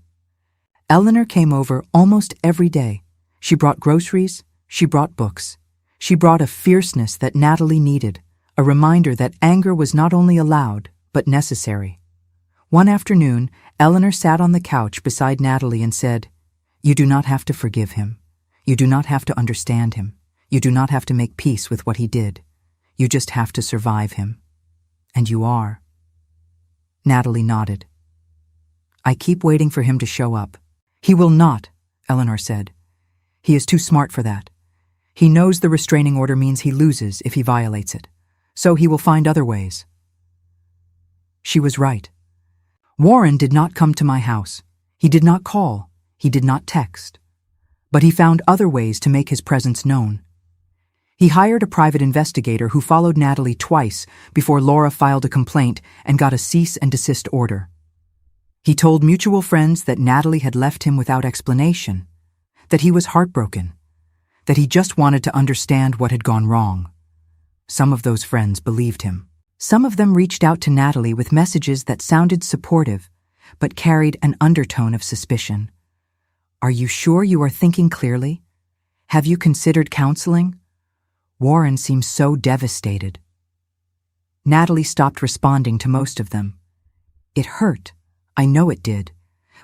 Eleanor came over almost every day. She brought groceries, she brought books. She brought a fierceness that Natalie needed, a reminder that anger was not only allowed, but necessary. One afternoon, Eleanor sat on the couch beside Natalie and said, "You do not have to forgive him. You do not have to understand him. You do not have to make peace with what he did. You just have to survive him. And you are." Natalie nodded. "I keep waiting for him to show up." "He will not," Eleanor said. "He is too smart for that. He knows the restraining order means he loses if he violates it, so he will find other ways." She was right. Warren did not come to my house. He did not call. He did not text. But he found other ways to make his presence known. He hired a private investigator who followed Natalie twice before Laura filed a complaint and got a cease and desist order. He told mutual friends that Natalie had left him without explanation, that he was heartbroken, that he just wanted to understand what had gone wrong. Some of those friends believed him. Some of them reached out to Natalie with messages that sounded supportive, but carried an undertone of suspicion. "Are you sure you are thinking clearly? Have you considered counseling?" Warren seemed so devastated. Natalie stopped responding to most of them. It hurt. I know it did.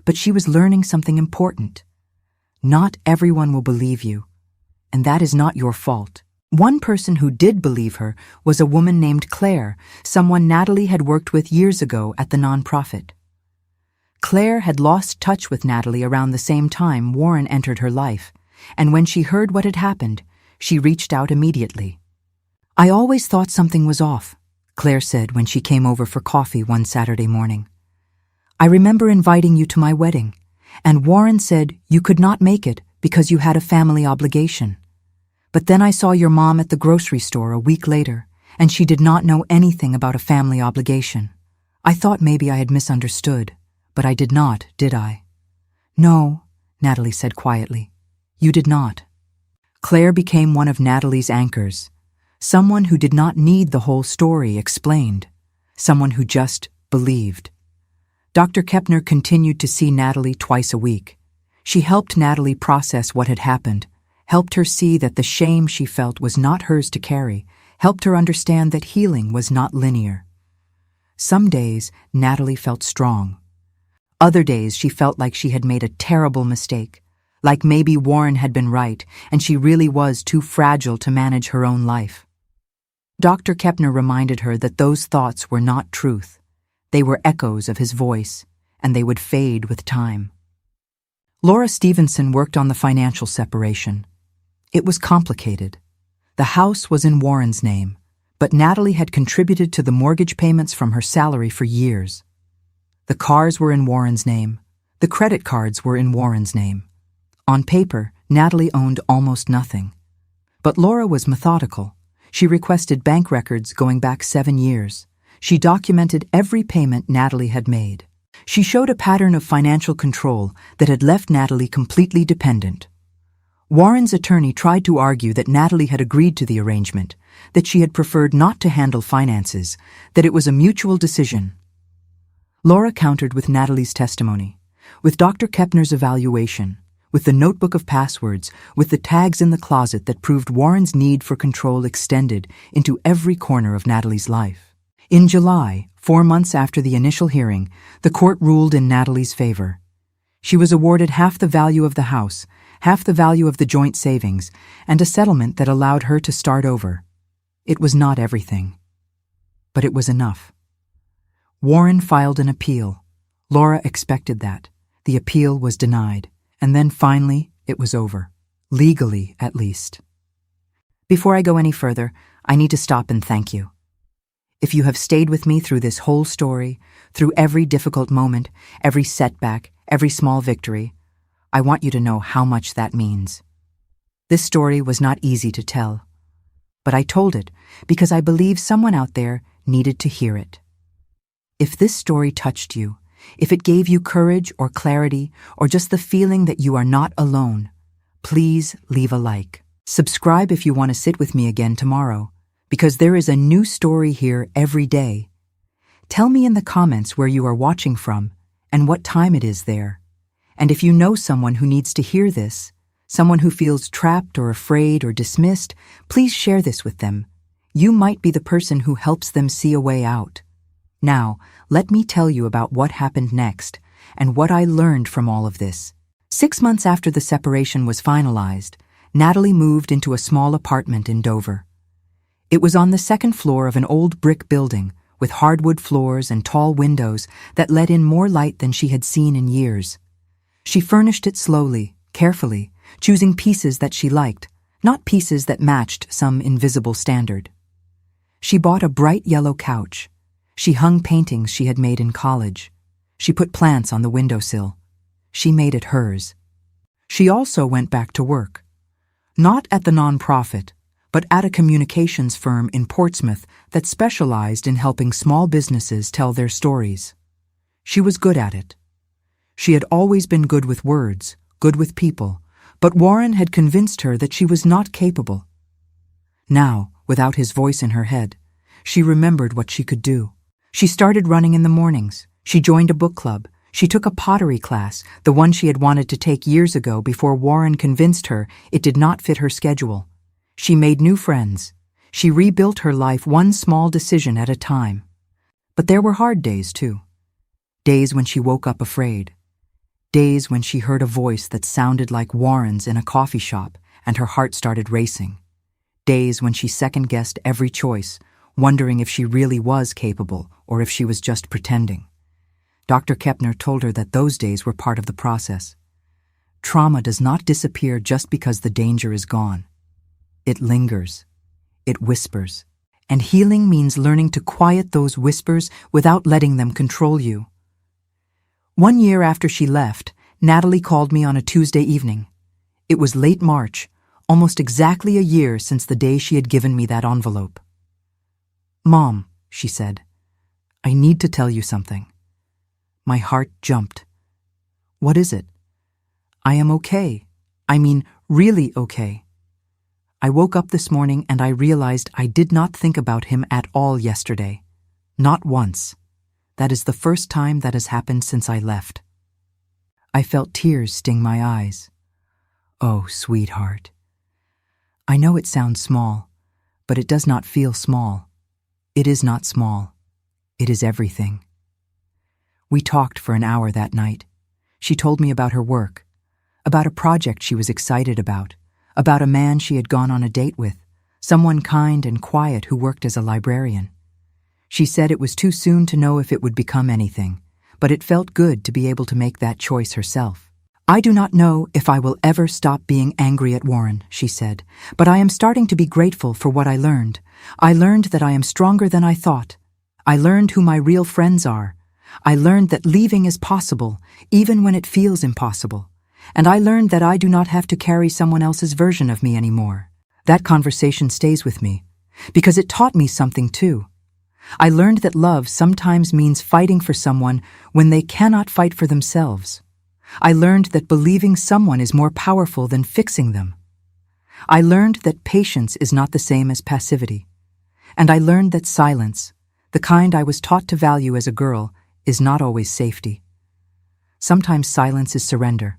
But she was learning something important. Not everyone will believe you, and that is not your fault. One person who did believe her was a woman named Claire, someone Natalie had worked with years ago at the nonprofit. Claire had lost touch with Natalie around the same time Warren entered her life, and when she heard what had happened, she reached out immediately. "I always thought something was off," Claire said when she came over for coffee one Saturday morning. "I remember inviting you to my wedding, and Warren said you could not make it because you had a family obligation. But then I saw your mom at the grocery store a week later, and she did not know anything about a family obligation. I thought maybe I had misunderstood, but I did not, did I?" "No," Natalie said quietly. "You did not." Claire became one of Natalie's anchors, someone who did not need the whole story explained, someone who just believed. Dr. Kepner continued to see Natalie twice a week. She helped Natalie process what had happened, helped her see that the shame she felt was not hers to carry, helped her understand that healing was not linear. Some days, Natalie felt strong. Other days, she felt like she had made a terrible mistake, like maybe Warren had been right and she really was too fragile to manage her own life. Dr. Kepner reminded her that those thoughts were not truth. They were echoes of his voice, and they would fade with time. Laura Stevenson worked on the financial separation. It was complicated. The house was in Warren's name, but Natalie had contributed to the mortgage payments from her salary for years. The cars were in Warren's name. The credit cards were in Warren's name. On paper, Natalie owned almost nothing. But Laura was methodical. She requested bank records going back 7 years. She documented every payment Natalie had made. She showed a pattern of financial control that had left Natalie completely dependent. Warren's attorney tried to argue that Natalie had agreed to the arrangement, that she had preferred not to handle finances, that it was a mutual decision. Laura countered with Natalie's testimony, with Dr. Kepner's evaluation, with the notebook of passwords, with the tags in the closet that proved Warren's need for control extended into every corner of Natalie's life. In July, 4 months after the initial hearing, the court ruled in Natalie's favor. She was awarded half the value of the house, half the value of the joint savings, and a settlement that allowed her to start over. It was not everything, but it was enough. Warren filed an appeal. Laura expected that. The appeal was denied, and then finally it was over. Legally, at least. Before I go any further, I need to stop and thank you. If you have stayed with me through this whole story, through every difficult moment, every setback, every small victory, I want you to know how much that means. This story was not easy to tell, but I told it because I believe someone out there needed to hear it. If this story touched you, if it gave you courage or clarity or just the feeling that you are not alone, please leave a like. Subscribe if you want to sit with me again tomorrow, because there is a new story here every day. Tell me in the comments where you are watching from and what time it is there. And if you know someone who needs to hear this, someone who feels trapped or afraid or dismissed, please share this with them. You might be the person who helps them see a way out. Now, let me tell you about what happened next and what I learned from all of this. 6 months after the separation was finalized, Natalie moved into a small apartment in Dover. It was on the second floor of an old brick building with hardwood floors and tall windows that let in more light than she had seen in years. She furnished it slowly, carefully, choosing pieces that she liked, not pieces that matched some invisible standard. She bought a bright yellow couch. She hung paintings she had made in college. She put plants on the windowsill. She made it hers. She also went back to work. Not at the nonprofit, but at a communications firm in Portsmouth that specialized in helping small businesses tell their stories. She was good at it. She had always been good with words, good with people, but Warren had convinced her that she was not capable. Now, without his voice in her head, she remembered what she could do. She started running in the mornings. She joined a book club. She took a pottery class, the one she had wanted to take years ago before Warren convinced her it did not fit her schedule. She made new friends. She rebuilt her life one small decision at a time. But there were hard days, too. Days when she woke up afraid. Days when she heard a voice that sounded like Warren's in a coffee shop and her heart started racing. Days when she second-guessed every choice, wondering if she really was capable or if she was just pretending. Dr. Kepner told her that those days were part of the process. Trauma does not disappear just because the danger is gone. It lingers. It whispers. And healing means learning to quiet those whispers without letting them control you. 1 year after she left, Natalie called me on a Tuesday evening. It was late March, almost exactly a year since the day she had given me that envelope. "Mom," she said, "I need to tell you something." My heart jumped. "What is it?" "I am okay. I mean, really okay. I woke up this morning and I realized I did not think about him at all yesterday. Not once. That is the first time that has happened since I left." I felt tears sting my eyes. "Oh, sweetheart. I know it sounds small, but it does not feel small. It is not small. It is everything." We talked for an hour that night. She told me about her work, about a project she was excited about a man she had gone on a date with, someone kind and quiet who worked as a librarian. She said it was too soon to know if it would become anything, but it felt good to be able to make that choice herself. "I do not know if I will ever stop being angry at Warren," she said, "but I am starting to be grateful for what I learned. I learned that I am stronger than I thought. I learned who my real friends are. I learned that leaving is possible, even when it feels impossible. And I learned that I do not have to carry someone else's version of me anymore." That conversation stays with me, because it taught me something too. I learned that love sometimes means fighting for someone when they cannot fight for themselves. I learned that believing someone is more powerful than fixing them. I learned that patience is not the same as passivity. And I learned that silence, the kind I was taught to value as a girl, is not always safety. Sometimes silence is surrender.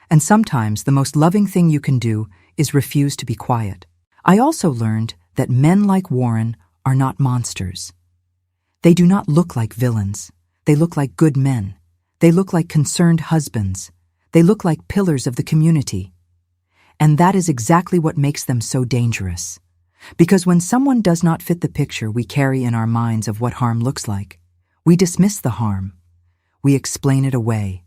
And sometimes the most loving thing you can do is refuse to be quiet. I also learned that men like Warren are not monsters. They do not look like villains. They look like good men. They look like concerned husbands. They look like pillars of the community. And that is exactly what makes them so dangerous. Because when someone does not fit the picture we carry in our minds of what harm looks like, we dismiss the harm. We explain it away.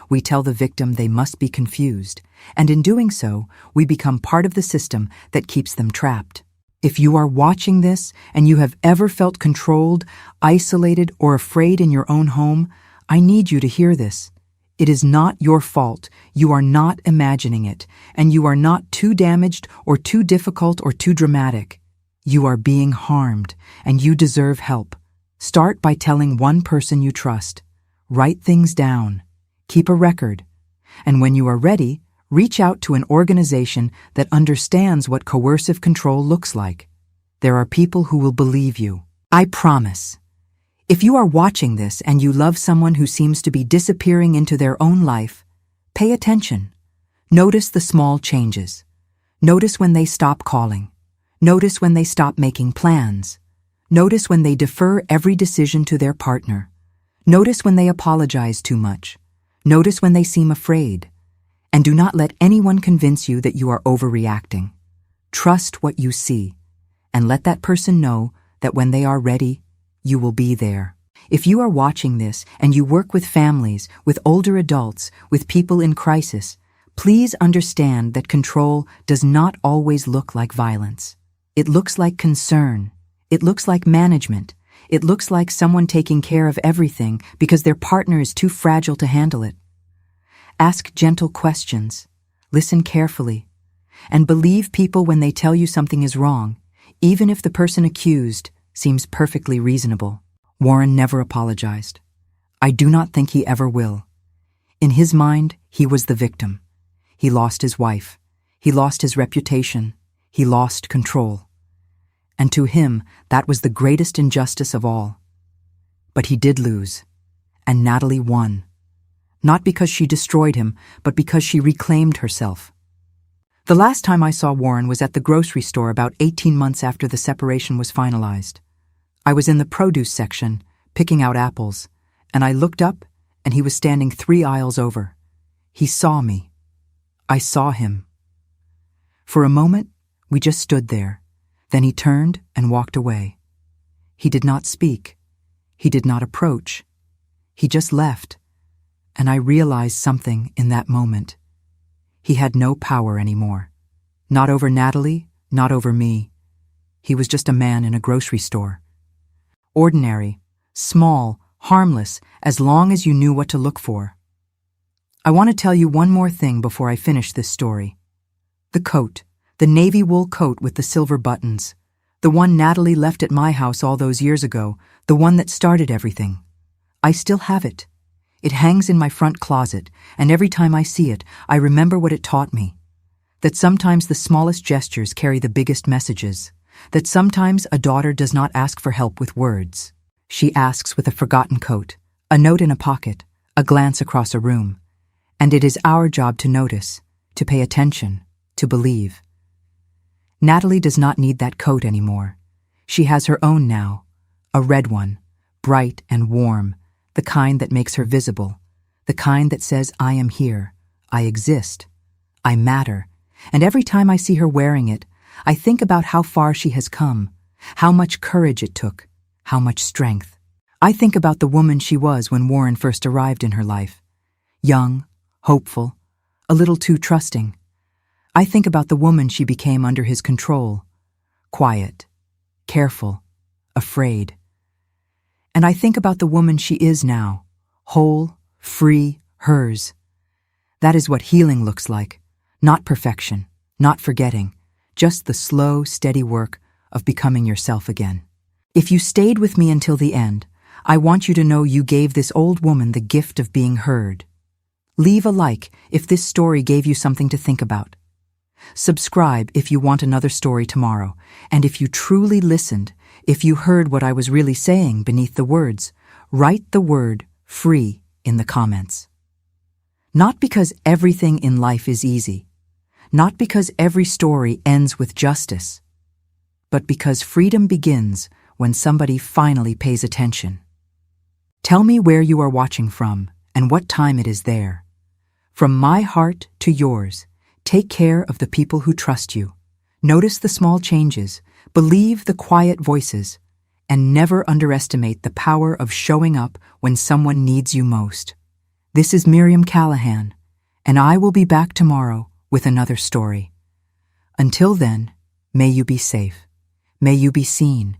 We tell the victim they must be confused, and in doing so, we become part of the system that keeps them trapped. If you are watching this and you have ever felt controlled, isolated, or afraid in your own home, I need you to hear this. It is not your fault. You are not imagining it, and you are not too damaged or too difficult or too dramatic. You are being harmed, and you deserve help. Start by telling one person you trust. Write things down. Keep a record. And when you are ready, reach out to an organization that understands what coercive control looks like. There are people who will believe you. I promise. If you are watching this and you love someone who seems to be disappearing into their own life, pay attention. Notice the small changes. Notice when they stop calling. Notice when they stop making plans. Notice when they defer every decision to their partner. Notice when they apologize too much. Notice when they seem afraid. And do not let anyone convince you that you are overreacting. Trust what you see, and let that person know that when they are ready, you will be there. If you are watching this and you work with families, with older adults, with people in crisis, please understand that control does not always look like violence. It looks like concern. It looks like management. It looks like someone taking care of everything because their partner is too fragile to handle it. Ask gentle questions. Listen carefully. And believe people when they tell you something is wrong, even if the person accused seems perfectly reasonable. Warren never apologized. I do not think he ever will. In his mind, he was the victim. He lost his wife. He lost his reputation. He lost control. And to him, that was the greatest injustice of all. But he did lose. And Natalie won. Not because she destroyed him, but because she reclaimed herself. The last time I saw Warren was at the grocery store about 18 months after the separation was finalized. I was in the produce section, picking out apples, and I looked up, and he was standing 3 aisles over. He saw me. I saw him. For a moment, we just stood there. Then he turned and walked away. He did not speak. He did not approach. He just left. And I realized something in that moment. He had no power anymore. Not over Natalie, not over me. He was just a man in a grocery store. Ordinary, small, harmless, as long as you knew what to look for. I want to tell you one more thing before I finish this story. The coat, the navy wool coat with the silver buttons, the one Natalie left at my house all those years ago, the one that started everything. I still have it. It hangs in my front closet, and every time I see it, I remember what it taught me. That sometimes the smallest gestures carry the biggest messages. That sometimes a daughter does not ask for help with words. She asks with a forgotten coat, a note in a pocket, a glance across a room. And it is our job to notice, to pay attention, to believe. Natalie does not need that coat anymore. She has her own now, a red one, bright and warm, the kind that makes her visible, the kind that says, I am here, I exist, I matter. And every time I see her wearing it, I think about how far she has come, how much courage it took, how much strength. I think about the woman she was when Warren first arrived in her life. Young, hopeful, a little too trusting. I think about the woman she became under his control. Quiet, careful, afraid. And I think about the woman she is now, whole, free, hers. That is what healing looks like. Not perfection, not forgetting. Just the slow, steady work of becoming yourself again. If you stayed with me until the end, I want you to know you gave this old woman the gift of being heard. Leave a like if this story gave you something to think about. Subscribe if you want another story tomorrow, and if you truly listened, if you heard what I was really saying beneath the words, write the word free in the comments. Not because everything in life is easy, not because every story ends with justice, but because freedom begins when somebody finally pays attention. Tell me where you are watching from and what time it is there. From my heart to yours, take care of the people who trust you. Notice the small changes, believe the quiet voices, and never underestimate the power of showing up when someone needs you most. This is Miriam Callahan, and I will be back tomorrow with another story. Until then, may you be safe, may you be seen,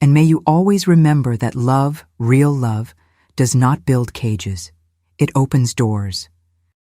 and may you always remember that love, real love, does not build cages. It opens doors.